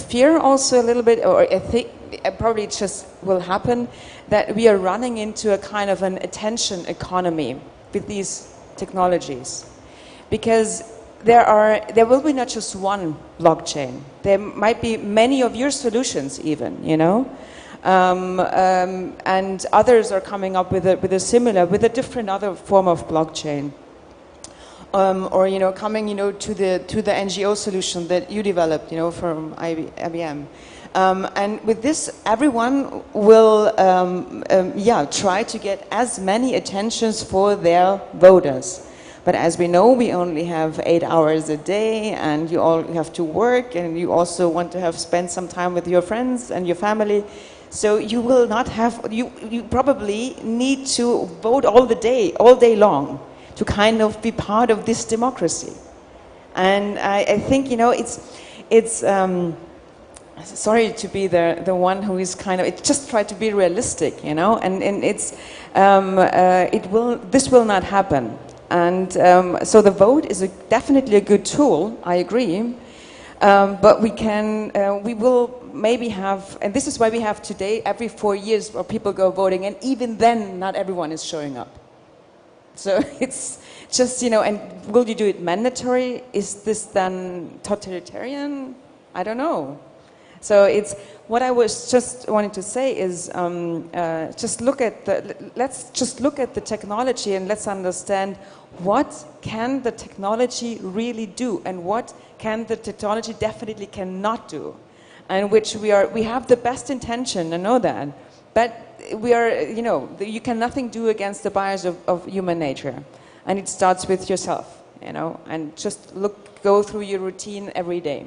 fear also a little bit, or I think probably it just will happen, that we are running into a kind of an attention economy with these technologies, because there will be not just one blockchain. There might be many of your solutions, even, you know, and others are coming up with a different other form of blockchain, or, you know, coming, you know, to the NGO solution that you developed, you know, from IBM. And with this, everyone will, yeah, try to get as many attentions for their voters. But as we know, we only have 8 hours a day, and you all have to work, and you also want to spend some time with your friends and your family. So you will not have, you probably need to vote all day long, to kind of be part of this democracy. And I think, you know, it's sorry to be the one who is kind of, just try to be realistic, you know, and it's, this will not happen. And so the vote is definitely a good tool, I agree, but we will maybe have, and this is why we have today, every 4 years where people go voting, and even then not everyone is showing up. So it's just, you know, and will you do it mandatory? Is this then totalitarian? I don't know. So it's, what I was just wanting to say is, let's just look at the technology, and let's understand what can the technology really do, and what can the technology definitely cannot do, and which we have the best intention, I know that, but we are, you know, you can nothing do against the bias of human nature, and it starts with yourself, you know, and just go through your routine every day.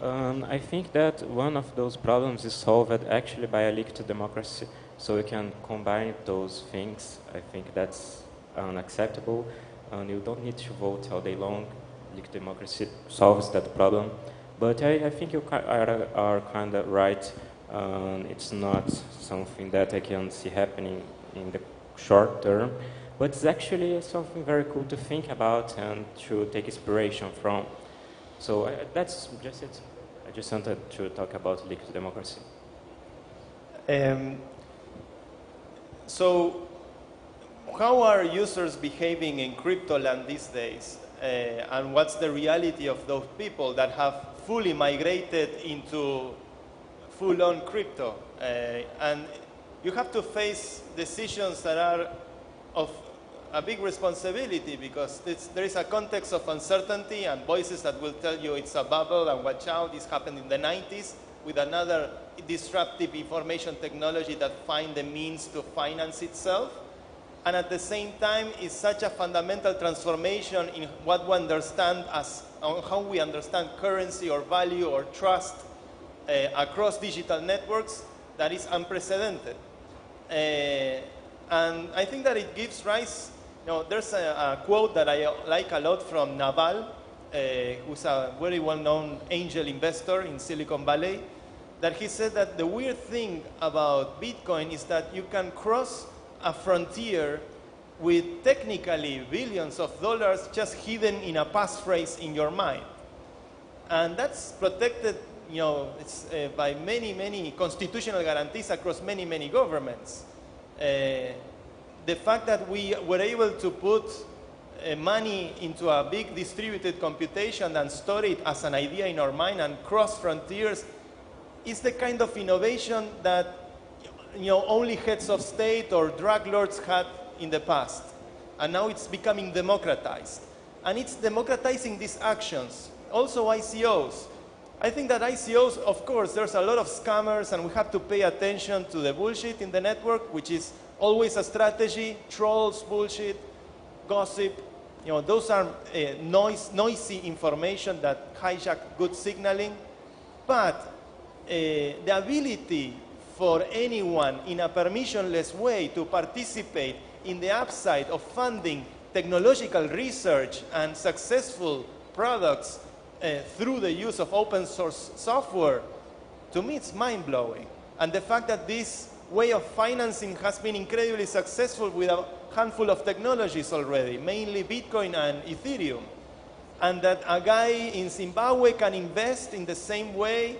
I think that one of those problems is solved actually by a linked democracy, so we can combine those things. I think that's unacceptable, and you don't need to vote all day long. Linked democracy solves that problem, but I think you are kind of right. It's not something that I can see happening in the short term, but it's actually something very cool to think about and to take inspiration from. So that's just it. I just wanted to talk about linked democracy.
So, how are users behaving in crypto land these days? And what's the reality of those people that have fully migrated into full-on crypto? And you have to face decisions that are of a big responsibility, because there is a context of uncertainty and voices that will tell you it's a bubble and watch out. This happened in the 90s with another disruptive information technology that find the means to finance itself. And at the same time, it's such a fundamental transformation in what we understand as, how we understand currency or value or trust across digital networks, that is unprecedented. And I think that it gives rise Now, there's a quote that I like a lot from Naval, who's a very well-known angel investor in Silicon Valley, that he said that the weird thing about Bitcoin is that you can cross a frontier with technically billions of dollars just hidden in a passphrase in your mind. And that's protected, it's, by many, many constitutional guarantees across many, many governments. The fact that we were able to put money into a big distributed computation and store it as an idea in our mind and cross frontiers is the kind of innovation that only heads of state or drug lords had in the past. And now it's becoming democratized. And it's democratizing these actions. Also ICOs. I think that ICOs, of course, there's a lot of scammers and we have to pay attention to the bullshit in the network, which is always a strategy, trolls, bullshit, gossip. Those are noisy information that hijack good signaling. But the ability for anyone in a permissionless way to participate in the upside of funding technological research and successful products through the use of open source software, to me it's mind-blowing. And the fact that this way of financing has been incredibly successful with a handful of technologies already, mainly Bitcoin and Ethereum. And that a guy in Zimbabwe can invest in the same way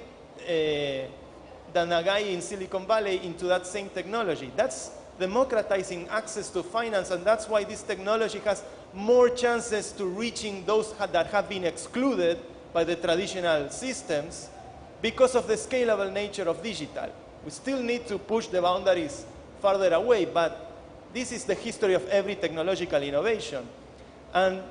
than a guy in Silicon Valley into that same technology. That's democratizing access to finance, and that's why this technology has more chances to reaching those that have been excluded by the traditional systems because of the scalable nature of digital. We still need to push the boundaries farther away, but this is the history of every technological innovation. And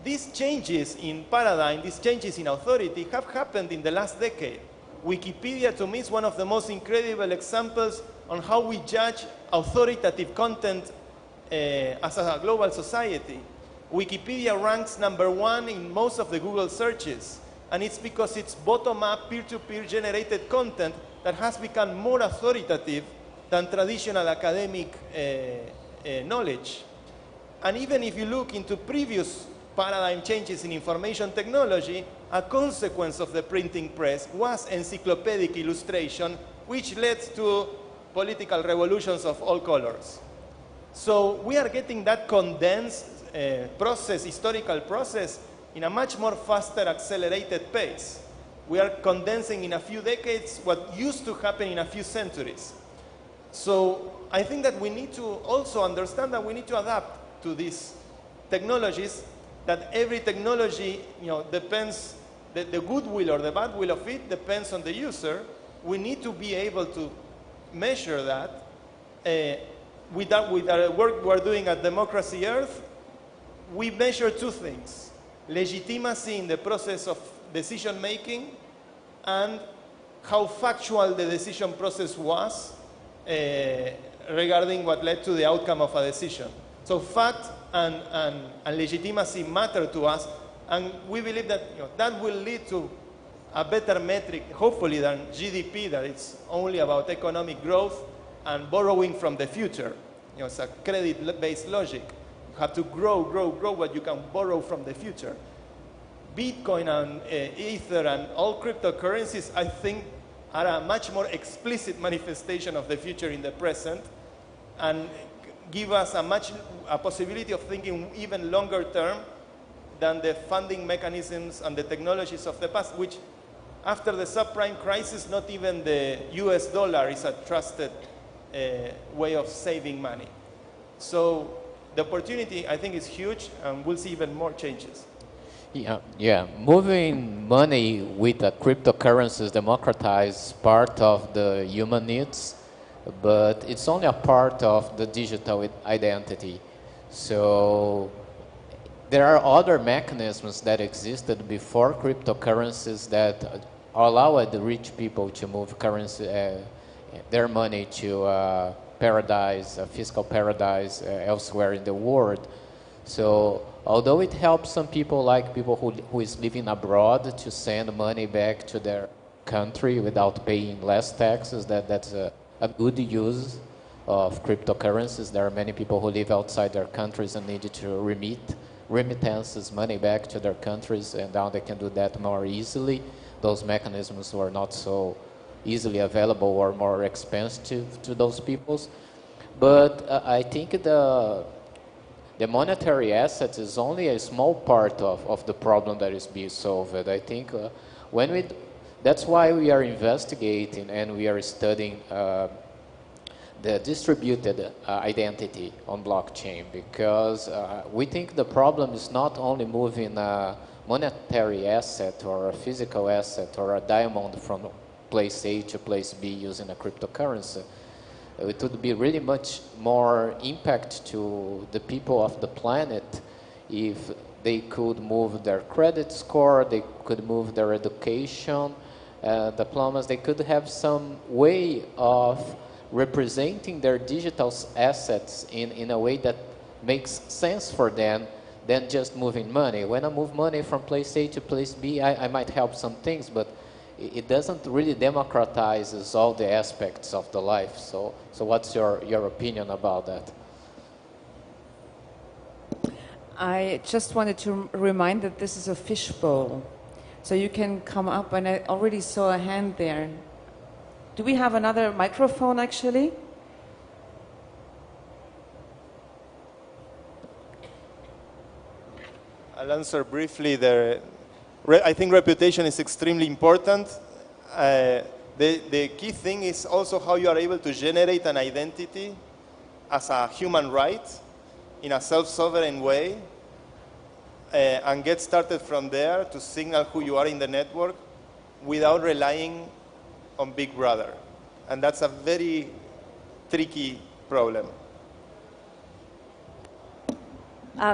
these changes in paradigm, these changes in authority have happened in the last decade. Wikipedia, to me, is one of the most incredible examples on how we judge authoritative content as a global society. Wikipedia ranks #1 in most of the Google searches, and it's because it's bottom-up, peer-to-peer generated content that has become more authoritative than traditional academic knowledge. And even if you look into previous paradigm changes in information technology, a consequence of the printing press was encyclopedic illustration, which led to political revolutions of all colors. So we are getting that condensed process, historical process, in a much more faster, accelerated pace. We are condensing in a few decades what used to happen in a few centuries. So I think that we need to also understand that we need to adapt to these technologies, that every technology, depends, the goodwill or the bad will of it depends on the user. We need to be able to measure that. With our work we're doing at Democracy Earth, we measure two things: legitimacy in the process of decision making and how factual the decision process was regarding what led to the outcome of a decision. So fact and legitimacy matter to us, and we believe that that will lead to a better metric, hopefully, than GDP, that it's only about economic growth and borrowing from the future. It's a credit-based logic. You have to grow what you can borrow from the future. Bitcoin and Ether and all cryptocurrencies, I think, are a much more explicit manifestation of the future in the present, and give us a possibility of thinking even longer term than the funding mechanisms and the technologies of the past, which after the subprime crisis, not even the US dollar is a trusted way of saving money. So the opportunity, I think, is huge, and we'll see even more changes.
Yeah. Moving money with cryptocurrencies democratize part of the human needs, but it's only a part of the digital identity. So there are other mechanisms that existed before cryptocurrencies that allow the rich people to move currency, their money to paradise, a fiscal paradise elsewhere in the world. So although it helps some people, like people who is living abroad, to send money back to their country without paying less taxes, that's a good use. of cryptocurrencies. There are many people who live outside their countries and need to remittances money back to their countries, and now they can do that more easily. Those mechanisms were not so easily available or more expensive to those peoples. But I think the monetary asset is only a small part of the problem that is being solved. I think that's why we are investigating and we are studying the distributed identity on blockchain, because we think the problem is not only moving a monetary asset or a physical asset or a diamond from place A to place B using a cryptocurrency. It would be really much more impact to the people of the planet if they could move their credit score, they could move their education, diplomas, they could have some way of representing their digital assets in a way that makes sense for them than just moving money. When I move money from place A to place B, I might help some things, but it doesn't really democratize all the aspects of the life. So what's your opinion about that?
I just wanted to remind that this is a fishbowl. So you can come up, and I already saw a hand there. Do we have another microphone, actually?
I'll answer briefly there. I think reputation is extremely important. The key thing is also how you are able to generate an identity as a human right in a self-sovereign way and get started from there to signal who you are in the network without relying on Big Brother. And that's a very tricky problem.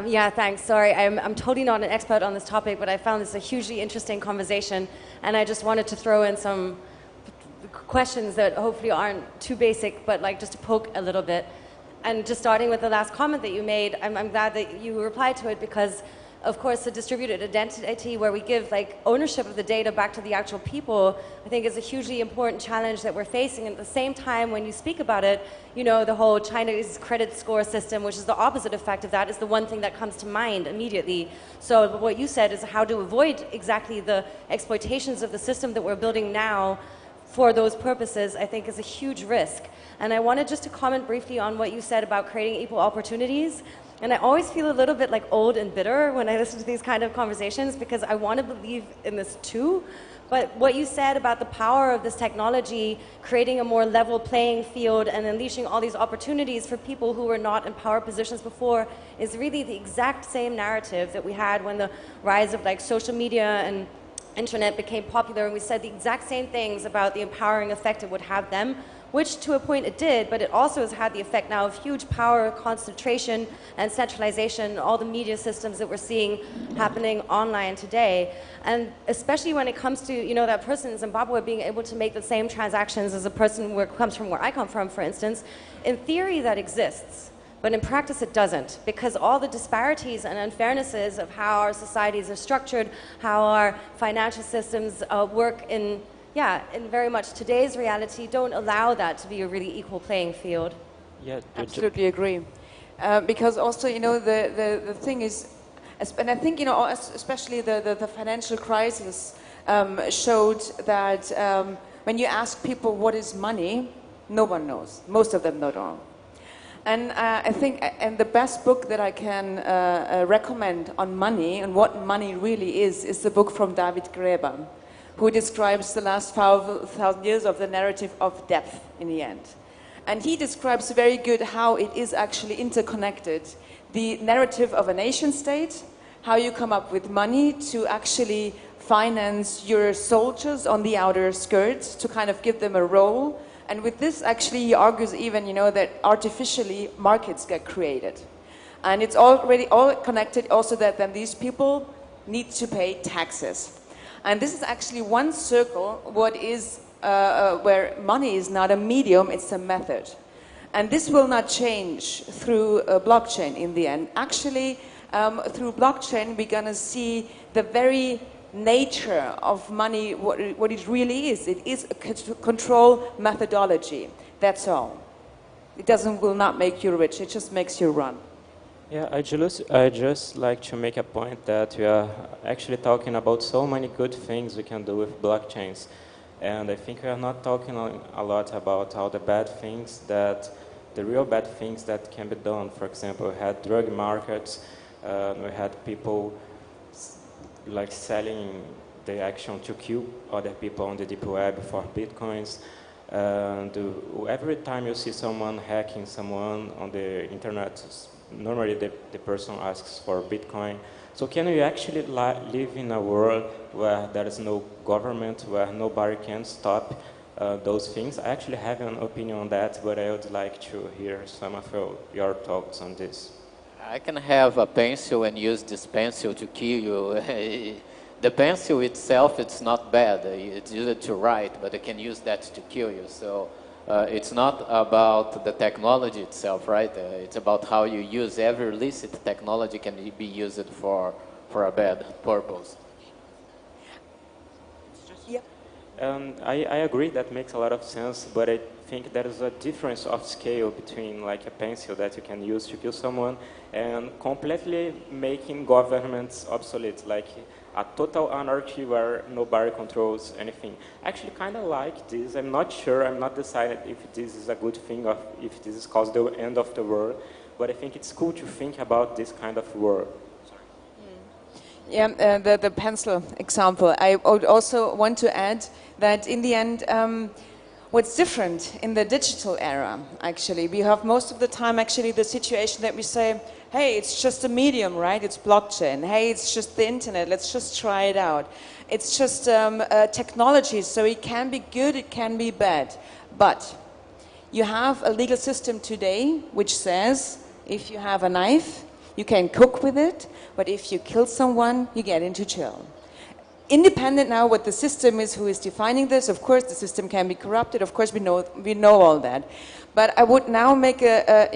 Yeah, thanks. Sorry, I'm totally not an expert on this topic, but I found this a hugely interesting conversation, and I just wanted to throw in some questions that hopefully aren't too basic, but like just to poke a little bit. And just starting with the last comment that you made, I'm glad that you replied to it, because of course the distributed identity, where we give like ownership of the data back to the actual people, I think is a hugely important challenge that we're facing. And at the same time, when you speak about it, you know, the whole China's credit score system, which is the opposite effect of that, is the one thing that comes to mind immediately. So what you said is how to avoid exactly the exploitations of the system that we're building now for those purposes, I think is a huge risk. And I wanted just to comment briefly on what you said about creating equal opportunities. And I always feel a little bit like old and bitter when I listen to these kind of conversations, because I want to believe in this too. But what you said about the power of this technology, creating a more level playing field and unleashing all these opportunities for people who were not in power positions before, is really the exact same narrative that we had when the rise of like social media and internet became popular, and we said the exact same things about the empowering effect it would have them, which to a point it did, but it also has had the effect now of huge power concentration and centralization, all the media systems that we're seeing happening online today. And especially when it comes to, you know, that person in Zimbabwe being able to make the same transactions as a person who comes from where I come from, for instance, in theory that exists, but in practice it doesn't, because all the disparities and unfairnesses of how our societies are structured, how our financial systems work in very much today's reality, don't allow that to be a really equal playing field.
Yeah,
absolutely agree. Because also, you know, the thing is, and I think, you know, especially the financial crisis showed that when you ask people what is money, no one knows. Most of them don't know. And I think, and the best book that I can recommend on money and what money really is the book from David Graeber, who describes the last 1,000 years of the narrative of depth in the end. And he describes very good how it is actually interconnected. The narrative of a nation state, how you come up with money to actually finance your soldiers on the outer skirts, to kind of give them a role. And with this, actually, he argues even, you know, that artificially markets get created. And it's already all connected also that then these people need to pay taxes. And this is actually one circle, what is, where money is not a medium, it's a method. And this will not change through blockchain in the end. Actually, through blockchain, we're going to see the very nature of money, what it really is. It is a control methodology. That's all. will not make you rich. It just makes you run.
Yeah, I just like to make a point that we are actually talking about so many good things we can do with blockchains. And I think we are not talking a lot about all the bad things the real bad things that can be done. For example, we had drug markets, we had people like selling the action to kill other people on the deep web for bitcoins. And every time you see someone hacking someone on the internet, normally the person asks for Bitcoin. So can we actually live in a world where there is no government, where nobody can stop those things? I actually have an opinion on that, but I would like to hear some of your thoughts on this.
I can have a pencil and use this pencil to kill you. The pencil itself, it's not bad. It's used to write, but I can use that to kill you. So it's not about the technology itself, right? It's about how you use every illicit technology can be used for a bad purpose.
Yep.
I agree, that makes a lot of sense, but I think there is a difference of scale between like a pencil that you can use to kill someone and completely making governments obsolete, like a total anarchy where nobody controls anything. Actually kind of like this. I'm not sure, I'm not decided if this is a good thing or if this is cause the end of the world, but I think it's cool to think about this kind of world.
Yeah, the pencil example. I would also want to add that in the end, what's different in the digital era, actually, we have most of the time actually the situation that we say, hey, it's just a medium, right? It's blockchain. Hey, it's just the internet. Let's just try it out. It's just technology, so it can be good, it can be bad. But you have a legal system today which says if you have a knife, you can cook with it, but if you kill someone, you get into jail. Independent now what the system is, who is defining this, of course the system can be corrupted, of course we know all that. But I would now make the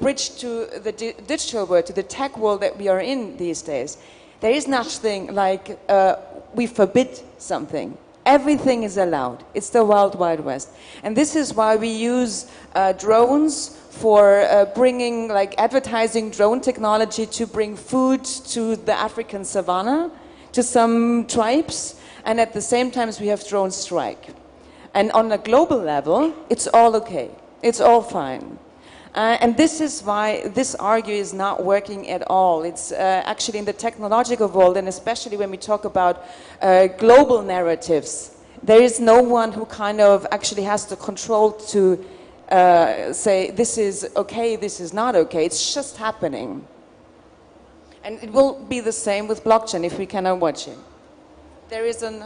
bridge to the digital world, to the tech world that we are in these days. There is nothing like we forbid something. Everything is allowed. It's the Wild Wild West. And this is why we use drones for bringing, like advertising drone technology to bring food to the African savannah, to some tribes, and at the same time we have drone strike. And on a global level, it's all okay. It's all fine. And this is why this argument is not working at all. It's actually in the technological world, and especially when we talk about global narratives, there is no one who kind of actually has the control to say this is okay, this is not okay. It's just happening. And it will be the same with blockchain if we cannot watch it. There is an...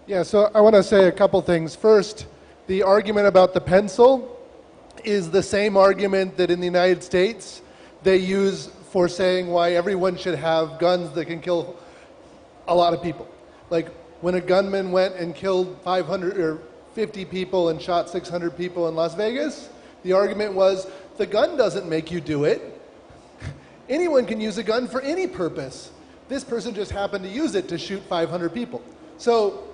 Yeah, so I want to say a couple things. First, the argument about the pencil is the same argument that in the United States they use for saying why everyone should have guns that can kill a lot of people. Like when a gunman went and killed 500 or 50 people and shot 600 people in Las Vegas, the argument was the gun doesn't make you do it. Anyone can use a gun for any purpose. This person just happened to use it to shoot 500 people. So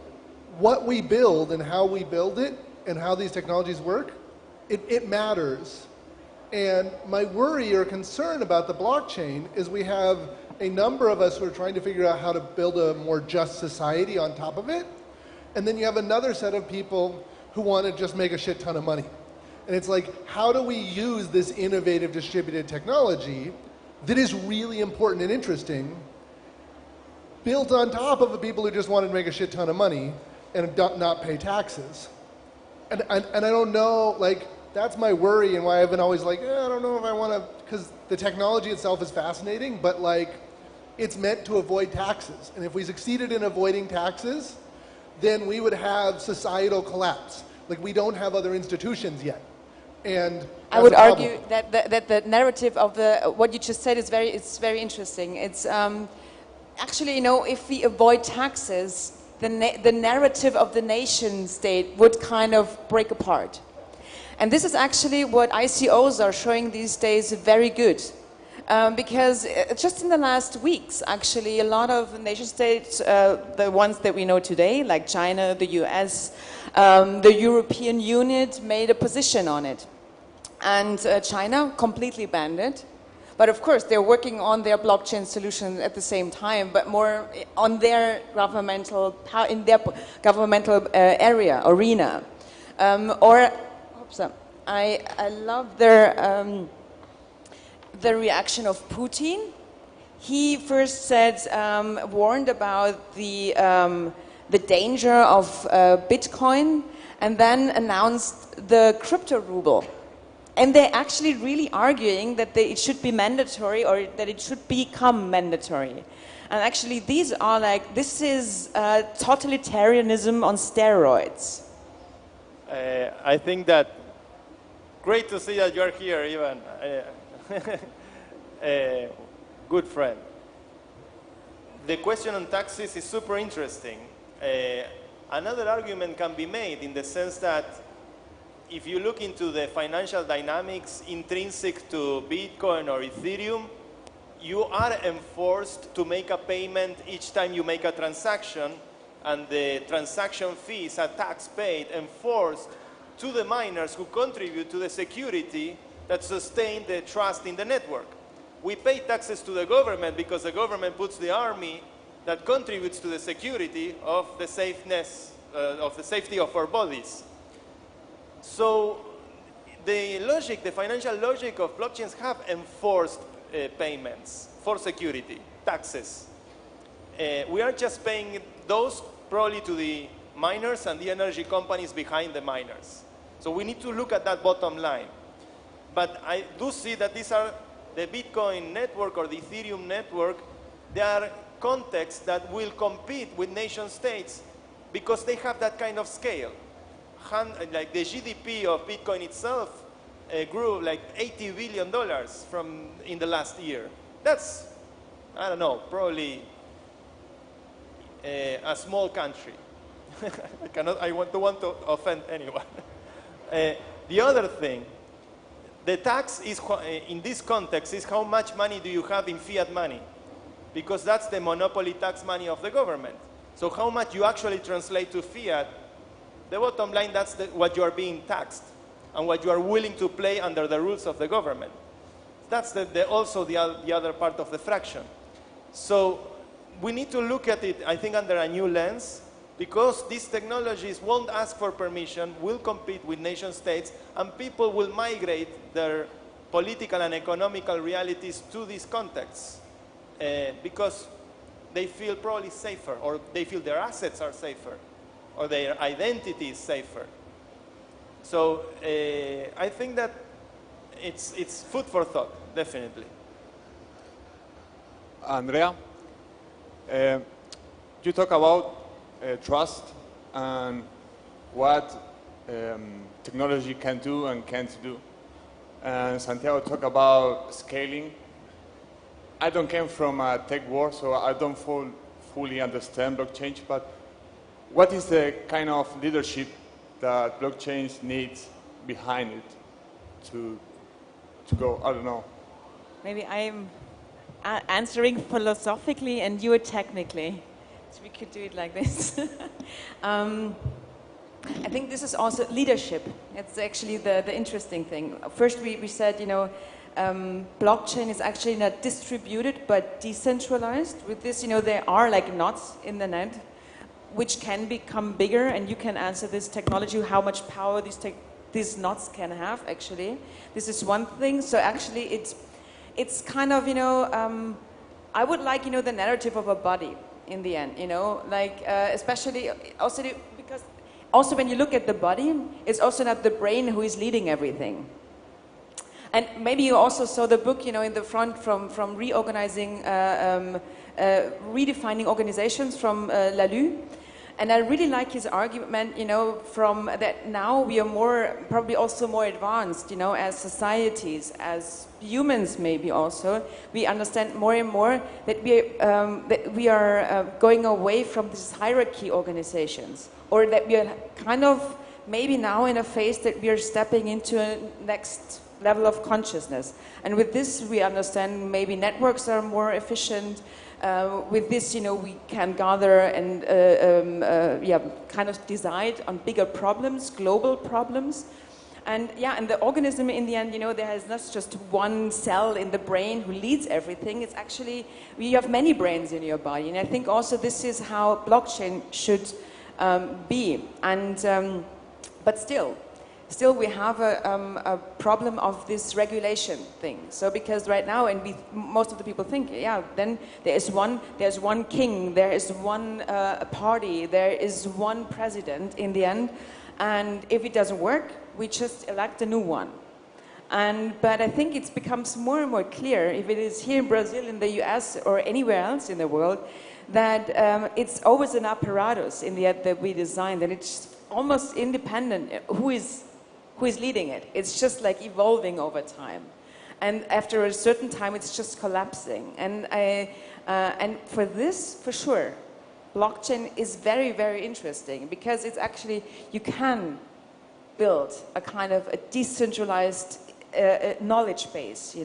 what we build and how we build it and how these technologies work, it matters. And my worry or concern about the blockchain is we have a number of us who are trying to figure out how to build a more just society on top of it. And then you have another set of people who want to just make a shit ton of money. And it's like, how do we use this innovative distributed technology that is really important and interesting, built on top of the people who just wanted to make a shit ton of money and not pay taxes? And I don't know, like, that's my worry and why I've been always like, I don't know if I want to, because the technology itself is fascinating, but like, it's meant to avoid taxes. And if we succeeded in avoiding taxes, then we would have societal collapse. Like, we don't have other institutions yet. And
I would argue that the narrative of what you just said is very interesting. It's actually, you know, if we avoid taxes, the narrative of the nation state would kind of break apart. And this is actually what ICOs are showing these days very good. Because just in the last weeks, actually, a lot of nation states, the ones that we know today, like China, the US, the European Union, made a position on it. And China completely banned it. But of course, they're working on their blockchain solution at the same time, but more on their governmental, arena. I love their the reaction of Putin. He first said, warned about the danger of Bitcoin, and then announced the crypto ruble. And they're actually really arguing that it should be mandatory, or that it should become mandatory. And actually, these are like, this is totalitarianism on steroids.
I think that, great to see that you're here, Ivan. Good friend. The question on taxes is super interesting. Another argument can be made in the sense that if you look into the financial dynamics intrinsic to Bitcoin or Ethereum, you are enforced to make a payment each time you make a transaction, and the transaction fee is a tax paid, enforced to the miners who contribute to the security that sustain the trust in the network. We pay taxes to the government because the government puts the army that contributes to the security of the safeness, of the safety of our bodies. So the logic, the financial logic of blockchains have enforced payments for security, taxes. We are just paying those probably to the miners and the energy companies behind the miners. So we need to look at that bottom line. But I do see that these are the Bitcoin network or the Ethereum network. They are contexts that will compete with nation states because they have that kind of scale. Like the GDP of Bitcoin itself grew like $80 billion in the last year. That's, I don't know, probably a small country. I don't want to offend anyone. The other thing, the tax is, in this context, is how much money do you have in fiat money? Because that's the monopoly tax money of the government. So how much you actually translate to fiat, the bottom line, that's what you are being taxed and what you are willing to play under the rules of the government. That's also the other part of the fraction. So we need to look at it, I think, under a new lens, because these technologies won't ask for permission, will compete with nation states, and people will migrate their political and economical realities to these contexts because they feel probably safer, or they feel their assets are safer, or their identity is safer. So I think that it's food for thought, definitely.
Andrea, you talk about trust and what technology can do and can't do. And Santiago talked about scaling. I don't come from a tech world, so I don't fully understand blockchain, but what is the kind of leadership that blockchains needs behind it to go? I don't know.
Maybe I'm answering philosophically and you are technically. So we could do it like this. I think this is also leadership. It's actually the interesting thing. First we said, you know, blockchain is actually not distributed but decentralized. With this, you know, there are like knots in the net which can become bigger, and you can answer this technology, how much power these knots can have actually. This is one thing. So actually it's kind of, you know, I would like, you know, the narrative of a body in the end, you know, like especially also because also when you look at the body, it's also not the brain who is leading everything. And maybe you also saw the book, you know, in the front from reorganizing, redefining organizations from Lalue. And I really like his argument, you know, from that now we are probably also more advanced, you know, as societies, as humans maybe also. We understand more and more that we are going away from these hierarchy organizations, or that we are kind of maybe now in a phase that we are stepping into a next level of consciousness. And with this, we understand maybe networks are more efficient. With this, we can gather and kind of decide on bigger problems, global problems. And and the organism in the end, there is not just one cell in the brain who leads everything. It's actually, you have many brains in your body. And I think also this is how blockchain should be. And, but still we have a problem of this regulation thing. So because right now, and most of the people think, then there's one king, there is one party, there is one president in the end. And if it doesn't work, we just elect a new one. But I think it becomes more and more clear, if it is here in Brazil, in the US, or anywhere else in the world, that it's always an apparatus in the end that we design, that it's almost independent who is leading it. It's just like evolving over time. And after a certain time, it's just collapsing. And for this, for sure, blockchain is very, very interesting, because it's actually, you can build a kind of a decentralized knowledge base,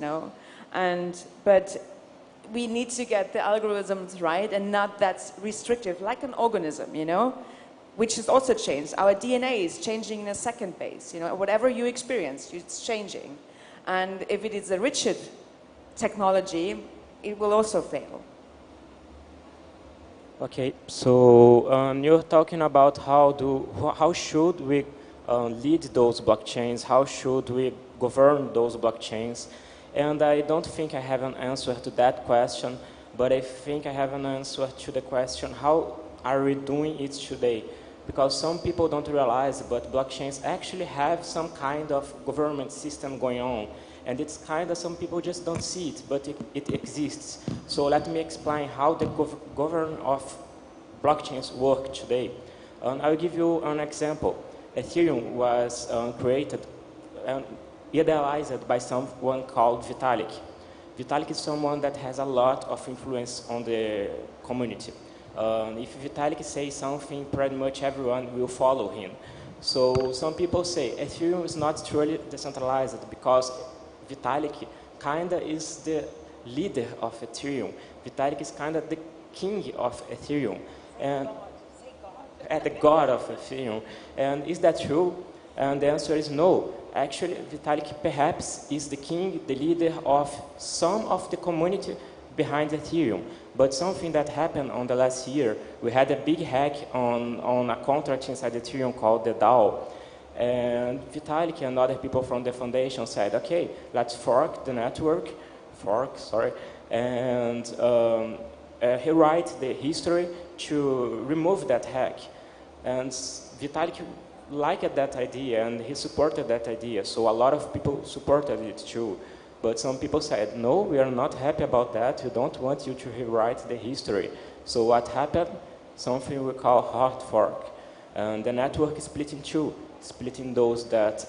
but we need to get the algorithms right and not that restrictive, like an organism, which has also changed. Our DNA is changing in a second base, whatever you experience, it's changing. And if it is a rigid technology, it will also fail.
Okay, so you're talking about how should we lead those blockchains, how should we govern those blockchains, and I don't think I have an answer to that question, but I think I have an answer to the question, how are we doing it today? Because some people don't realize, but blockchains actually have some kind of government system going on. And it's kind of, some people just don't see it, but it exists. So let me explain how the governance of blockchains work today. I'll give you an example. Ethereum was created and idealized by someone called Vitalik. Vitalik is someone that has a lot of influence on the community. If Vitalik says something, pretty much everyone will follow him. So some people say Ethereum is not truly decentralized because Vitalik kinda is the leader of Ethereum. Vitalik is kinda the king of Ethereum, and the god of Ethereum. And is that true? And the answer is no. Actually, Vitalik perhaps is the king, the leader of some of the community behind Ethereum. But something that happened on the last year, we had a big hack on a contract inside Ethereum called the DAO. And Vitalik and other people from the foundation said, okay, let's fork the network, and he write the history to remove that hack. And Vitalik liked that idea and he supported that idea. So a lot of people supported it too. But some people said, no, we are not happy about that. We don't want you to rewrite the history. So what happened? Something we call hard fork. And the network is split in two. Splitting those that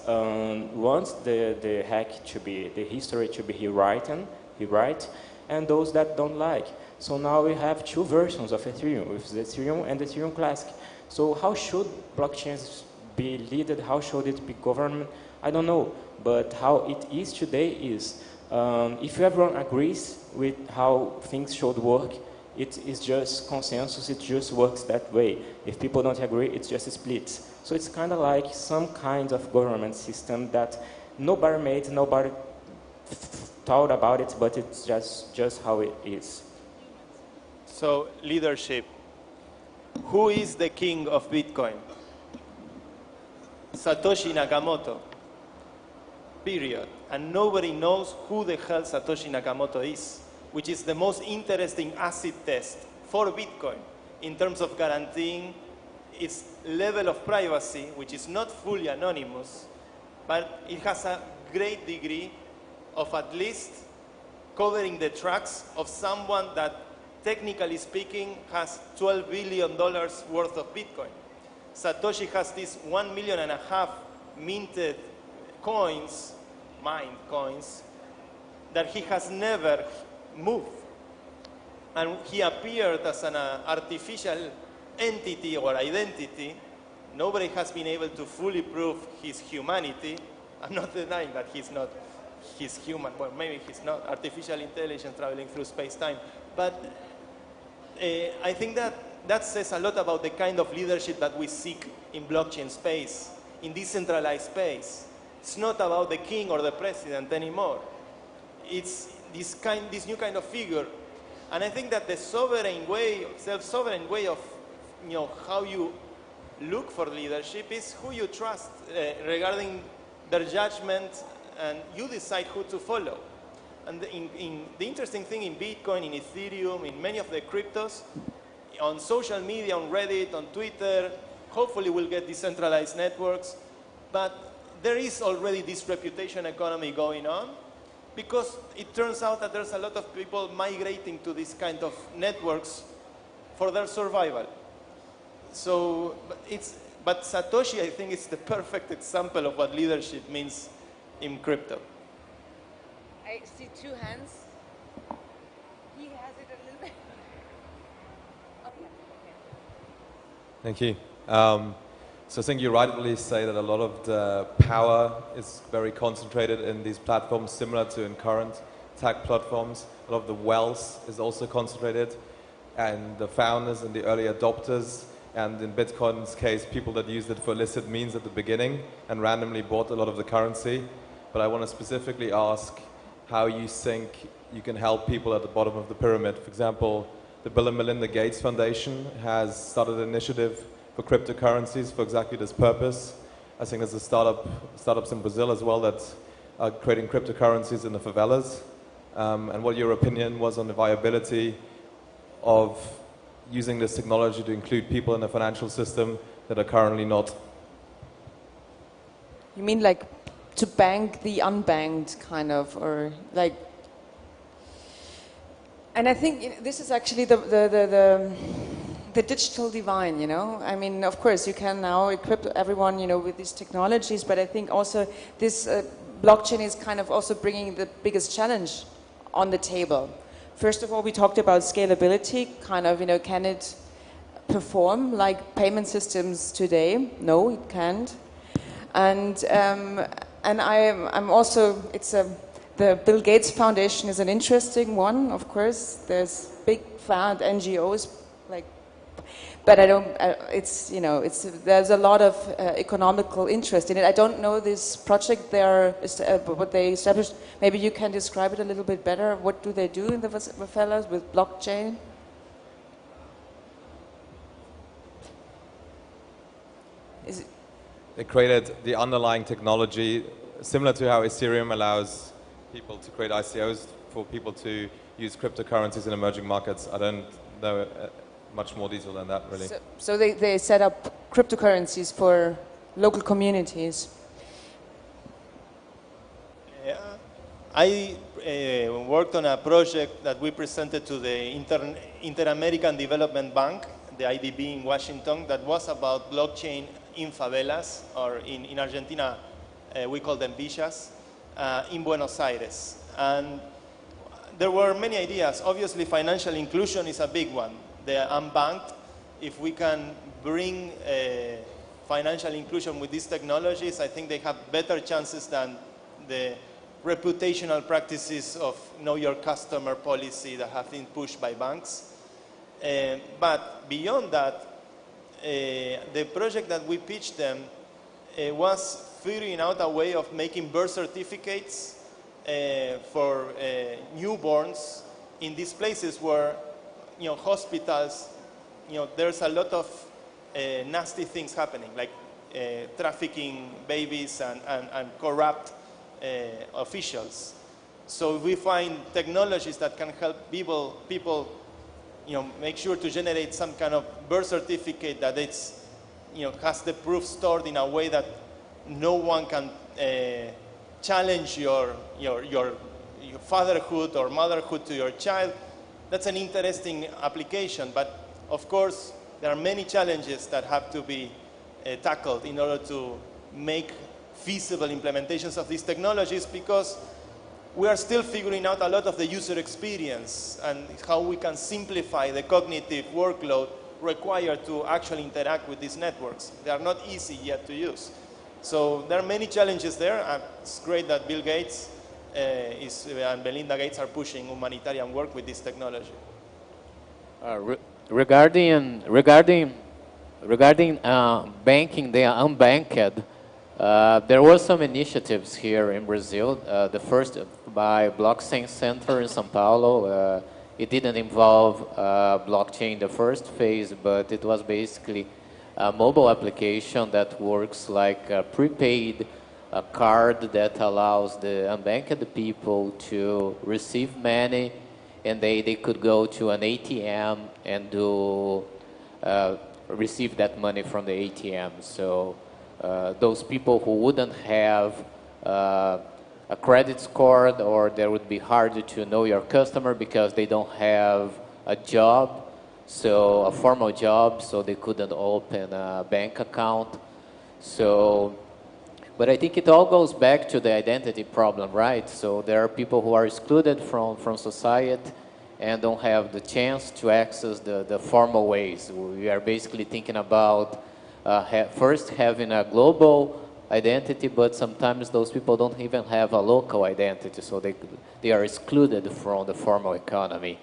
want the hack to be, the history to be rewrite, and those that don't like. So now we have two versions of Ethereum, with the Ethereum and the Ethereum Classic. So how should blockchains be led? How should it be governed? I don't know, but how it is today is, if everyone agrees with how things should work, it is just consensus, it just works that way. If people don't agree, it's just splits. So it's kind of like some kind of government system that nobody made, nobody thought about it, but it's just how it is.
So, leadership. Who is the king of Bitcoin? Satoshi Nakamoto. Period. And nobody knows who the hell Satoshi Nakamoto is, which is the most interesting acid test for Bitcoin in terms of guaranteeing its level of privacy, which is not fully anonymous, but it has a great degree of at least covering the tracks of someone that, technically speaking, has $12 billion worth of Bitcoin. Satoshi has this 1.5 million minted coins, mined coins, that he has never moved. And he appeared as an artificial entity or identity. Nobody has been able to fully prove his humanity. I'm not denying that he's not he's human. Well, maybe he's not. Artificial intelligence traveling through space-time. But I think that says a lot about the kind of leadership that we seek in blockchain space, in decentralized space. It's not about the king or the president anymore. It's this new kind of figure. And I think that the sovereign way, self-sovereign way of how you look for leadership is who you trust regarding their judgment, and you decide who to follow. And the interesting thing in Bitcoin, in Ethereum, in many of the cryptos, on social media, on Reddit, on Twitter, hopefully we'll get decentralized networks, but there is already this reputation economy going on, because it turns out that there's a lot of people migrating to this kind of networks for their survival. So, but Satoshi, I think, is the perfect example of what leadership means in crypto.
I see two hands. He has it a little bit. Okay.
Thank you. So I think you rightly say that a lot of the power is very concentrated in these platforms, similar to in current tech platforms. A lot of the wealth is also concentrated, and the founders and the early adopters, and in Bitcoin's case, people that used it for illicit means at the beginning and randomly bought a lot of the currency. But I want to specifically ask how you think you can help people at the bottom of the pyramid. For example, the Bill and Melinda Gates Foundation has started an initiative for cryptocurrencies for exactly this purpose. I think there's startups in Brazil as well that are creating cryptocurrencies in the favelas. And what your opinion was on the viability of using this technology to include people in the financial system that are currently not.
You mean like to bank the unbanked, kind of, or like? And I think this is actually the digital divine, I mean, of course, you can now equip everyone, with these technologies, but I think also this blockchain is kind of also bringing the biggest challenge on the table. First of all, we talked about scalability, kind of, can it perform like payment systems today? No, it can't. And I'm also, the Bill Gates Foundation is an interesting one, of course. There's big fat NGOs, but I don't, there's a lot of economical interest in it. I don't know this project, what they established. Maybe you can describe it a little bit better. What do they do in the favelas with blockchain?
They created the underlying technology, similar to how Ethereum allows people to create ICOs for people to use cryptocurrencies in emerging markets. I don't know much more detail than that, really.
So they set up cryptocurrencies for local communities.
Yeah. I worked on a project that we presented to the Inter-American Development Bank, the IDB in Washington, that was about blockchain in favelas, or in Argentina, we call them villas, in Buenos Aires. And there were many ideas. Obviously, financial inclusion is a big one. The unbanked, if we can bring financial inclusion with these technologies, I think they have better chances than the reputational practices of know your customer policy that have been pushed by banks. But beyond that, the project that we pitched them was figuring out a way of making birth certificates for newborns in these places where, hospitals, there's a lot of nasty things happening, like trafficking babies and corrupt officials. So we find technologies that can help people make sure to generate some kind of birth certificate that it's, has the proof stored in a way that no one can challenge your fatherhood or motherhood to your child. That's an interesting application, but of course there are many challenges that have to be tackled in order to make feasible implementations of these technologies, because we are still figuring out a lot of the user experience and how we can simplify the cognitive workload required to actually interact with these networks. They are not easy yet to use. So there are many challenges there. It's great that Bill Gates and Melinda Gates are pushing humanitarian work with this technology.
Regarding banking the unbanked, there were some initiatives here in Brazil. The first by Blockchain Center in São Paulo. It didn't involve blockchain in the first phase, but it was basically a mobile application that works like a prepaid card that allows the unbanked people to receive money, and they could go to an ATM and receive that money from the ATM. So those people who wouldn't have a credit score, or they would be hard to know your customer because they don't have a job, so a formal job, so they couldn't open a bank account. So, but I think it all goes back to the identity problem, right? So there are people who are excluded from society and don't have the chance to access the formal ways. We are basically thinking about first having a global identity, but sometimes those people don't even have a local identity, so they are excluded from the formal economy.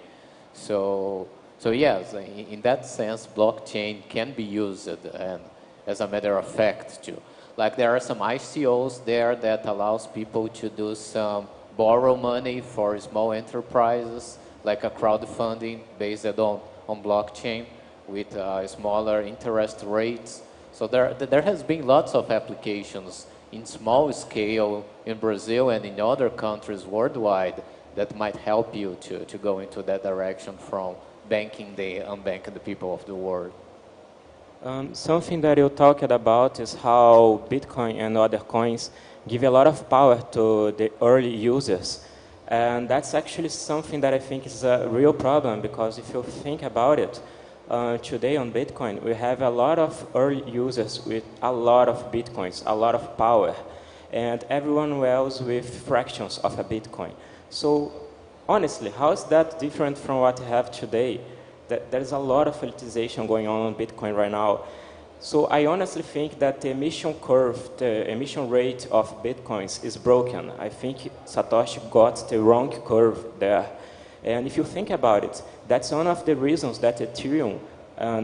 So yes, in that sense, blockchain can be used, and as a matter of fact, too. Like there are some ICOs there that allows people to do some borrow money for small enterprises, like a crowdfunding based on blockchain with smaller interest rates. So there has been lots of applications in small scale in Brazil and in other countries worldwide that might help you to go into that direction from banking the unbanked people of the world.
Something that you talked about is how Bitcoin and other coins give a lot of power to the early users. And that's actually something that I think is a real problem, because if you think about it, today on Bitcoin, we have a lot of early users with a lot of Bitcoins, a lot of power, and everyone else with fractions of a Bitcoin. So honestly, how is that different from what we have today? There's a lot of elitization going on Bitcoin right now. So I honestly think that the emission curve, the emission rate of Bitcoins is broken. I think Satoshi got the wrong curve there. And if you think about it, that's one of the reasons that Ethereum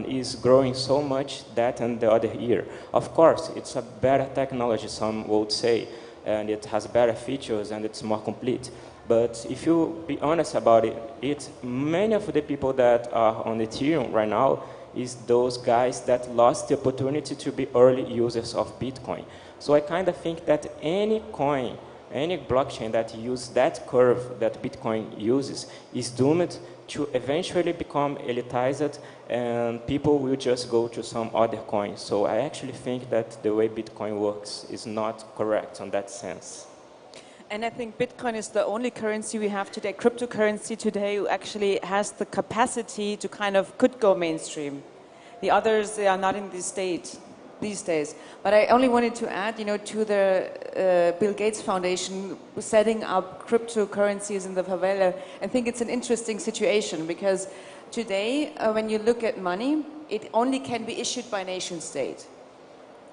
is growing so much that and the other year. Of course, it's a better technology, some would say, and it has better features and it's more complete. But if you be honest about it, many of the people that are on Ethereum right now is those guys that lost the opportunity to be early users of Bitcoin. So I kind of think that any coin, any blockchain that uses that curve that Bitcoin uses is doomed to eventually become elitized, and people will just go to some other coin. So I actually think that the way Bitcoin works is not correct in that sense.
And I think Bitcoin is the only currency we have today, cryptocurrency today, who actually has the capacity to could go mainstream. The others, they are not in this state these days. But I only wanted to add, to the Bill Gates Foundation setting up cryptocurrencies in the favela. I think it's an interesting situation, because today, when you look at money, it only can be issued by nation state.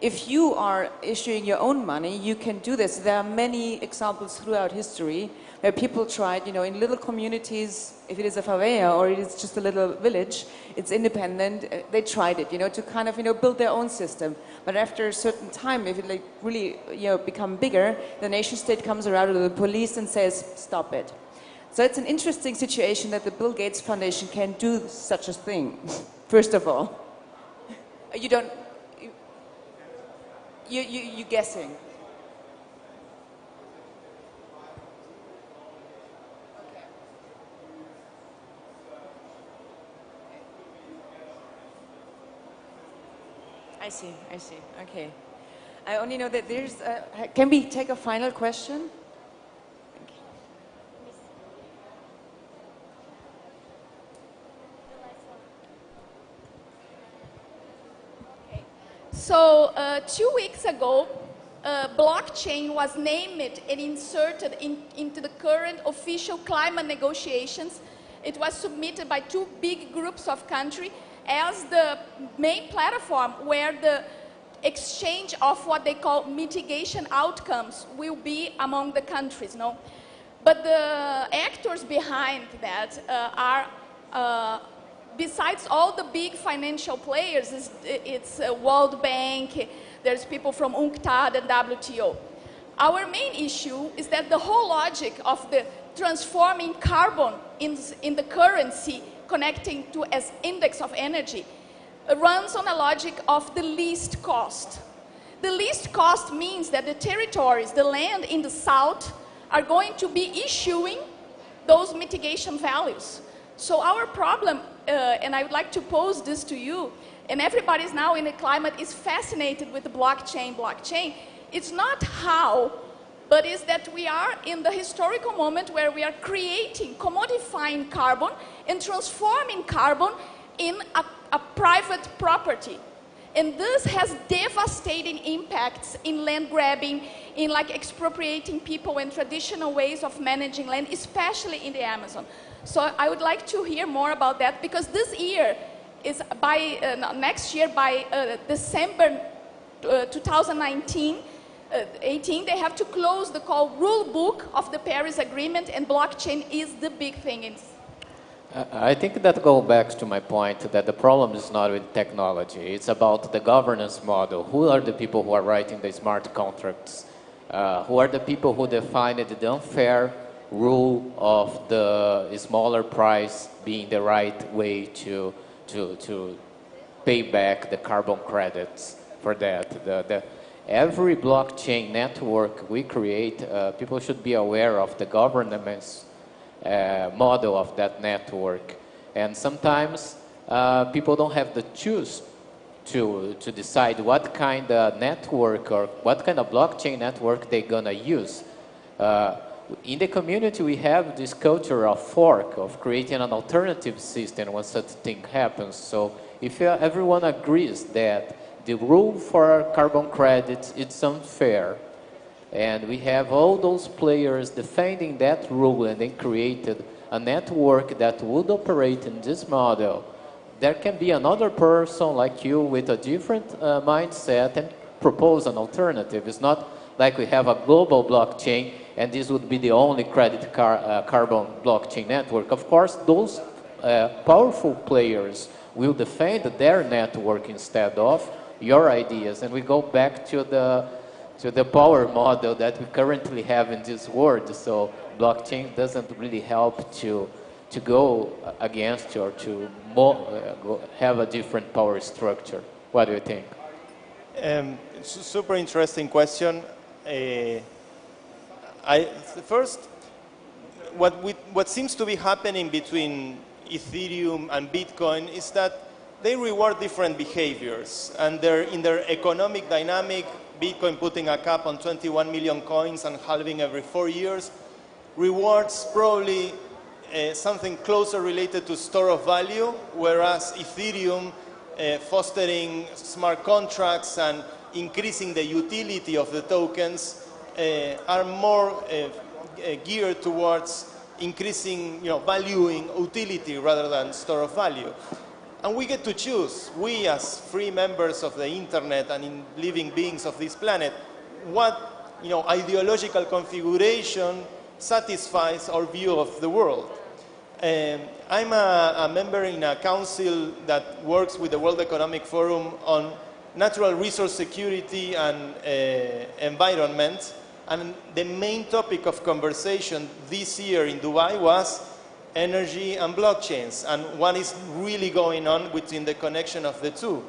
If you are issuing your own money, you can do this. There are many examples throughout history where people tried, in little communities, if it is a favela or it is just a little village, it's independent, they tried it, to build their own system. But after a certain time, if it really, become bigger, the nation state comes around with the police and says, stop it. So it's an interesting situation that the Bill Gates Foundation can do such a thing, first of all. You don't... You're guessing. Okay. I see. Okay. I only know that there's... can we take a final question? Thank you.
So 2 weeks ago, blockchain was named and inserted into the current official climate negotiations. It was submitted by 2 big groups of countries as the main platform where the exchange of what they call mitigation outcomes will be among the countries. No? But the actors behind that are, besides all the big financial players, it's World Bank, there's people from UNCTAD and WTO. Our main issue is that the whole logic of the transforming carbon in the currency connecting to as index of energy runs on a logic of the least cost. The least cost means that the territories, the land in the south, are going to be issuing those mitigation values. So our problem, and I would like to pose this to you, and everybody's now in the climate is fascinated with the blockchain. It's not how, but is that we are in the historical moment where we are creating, commodifying carbon and transforming carbon in a private property. And this has devastating impacts in land grabbing, in like expropriating people and traditional ways of managing land, especially in the Amazon. So I would like to hear more about that, because this year is next year by December 2019, 18, they have to close the rule book of the Paris Agreement, and blockchain is the big thing.
I think that goes back to my point that the problem is not with technology. It's about the governance model. Who are the people who are writing the smart contracts? Who are the people who defined the unfair rule of the smaller price being the right way to pay back the carbon credits for that? Every blockchain network we create, people should be aware of the governance model of that network. And sometimes people don't have the choice to decide what kind of network or what kind of blockchain network they're gonna use. In the community, we have this culture of fork, of creating an alternative system when such thing happens. So if everyone agrees that the rule for carbon credits is unfair, and we have all those players defending that rule, and they created a network that would operate in this model, there can be another person like you with a different mindset and propose an alternative. It's not like we have a global blockchain and this would be the only carbon blockchain network. Of course, those powerful players will defend their network instead of your ideas. And we go back to the power model that we currently have in this world. So blockchain doesn't really help to go against or to have a different power structure. What do you think?
Super interesting question. First, what seems to be happening between Ethereum and Bitcoin is that they reward different behaviors, and in their economic dynamic, Bitcoin putting a cap on 21 million coins and halving every 4 years rewards probably something closer related to store of value, whereas Ethereum fostering smart contracts and increasing the utility of the tokens are more geared towards increasing, valuing utility rather than store of value. And we get to choose, we as free members of the internet and living beings of this planet, what ideological configuration satisfies our view of the world. I'm a member in a council that works with the World Economic Forum on natural resource security and environment. And the main topic of conversation this year in Dubai was energy and blockchains, and what is really going on between the connection of the two.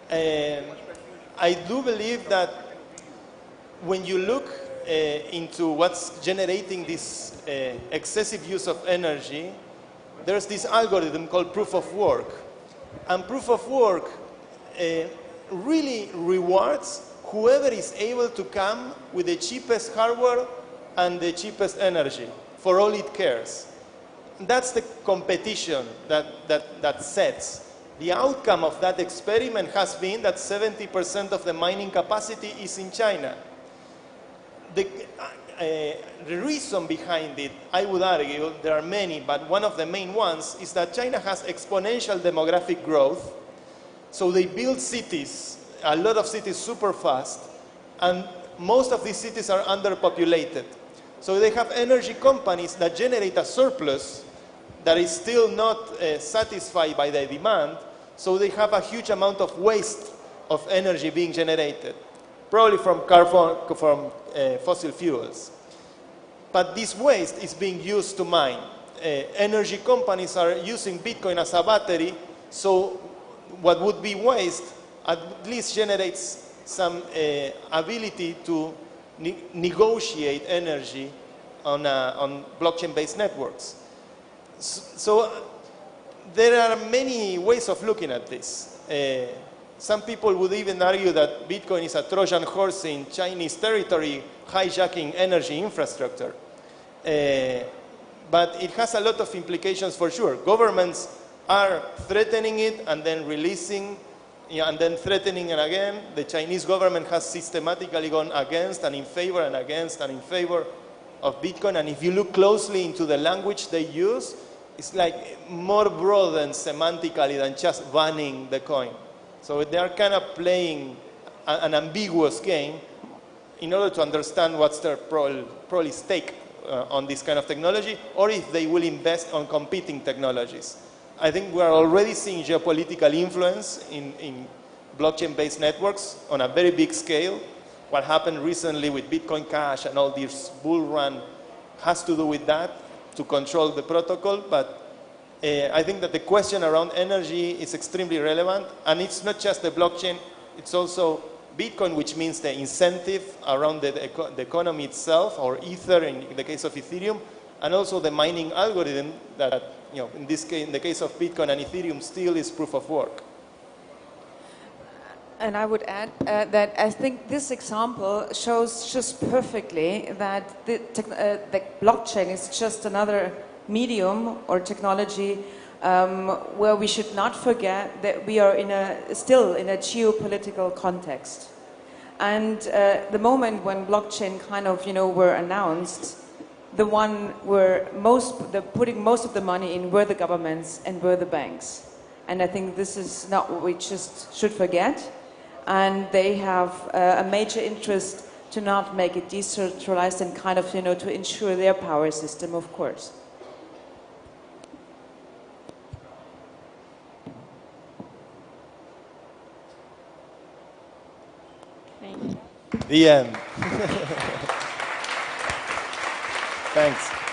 I do believe that when you look into what's generating this excessive use of energy, there's this algorithm called proof of work. And proof of work really rewards whoever is able to come with the cheapest hardware and the cheapest energy for all it cares. That's the competition that sets. The outcome of that experiment has been that 70% of the mining capacity is in China. The reason behind it, I would argue, there are many, but one of the main ones is that China has exponential demographic growth. So they build cities, a lot of cities super fast, and most of these cities are underpopulated. So they have energy companies that generate a surplus that is still not satisfied by the demand, so they have a huge amount of waste of energy being generated, probably from fossil fuels. But this waste is being used to mine. Energy companies are using Bitcoin as a battery, so what would be waste at least generates some ability to negotiate energy on blockchain-based networks. So there are many ways of looking at this. Some people would even argue that Bitcoin is a Trojan horse in Chinese territory, hijacking energy infrastructure. But it has a lot of implications for sure. Governments are threatening it and then releasing, and then threatening it again. The Chinese government has systematically gone against and in favor and against and in favor of Bitcoin. And if you look closely into the language they use, it's like more broad and semantically than just banning the coin. So they are kind of playing an ambiguous game in order to understand what's their probably stake on this kind of technology, or if they will invest on competing technologies. I think we are already seeing geopolitical influence in blockchain-based networks on a very big scale. What happened recently with Bitcoin Cash and all this bull run has to do with that, to control the protocol. But I think that the question around energy is extremely relevant, and it's not just the blockchain, it's also Bitcoin, which means the incentive around the economy itself, or Ether in the case of Ethereum, and also the mining algorithm that, in this case, in the case of Bitcoin and Ethereum, still is proof of work.
And I would add that I think this example shows just perfectly that the blockchain is just another medium or technology where we should not forget that we are still in a geopolitical context. And the moment when blockchain kind of, were announced, the one where putting most of the money in were the governments and were the banks. And I think this is not what we just should forget. And they have a major interest to not make it decentralized and kind of, to ensure their power system, of course.
The end. Thanks.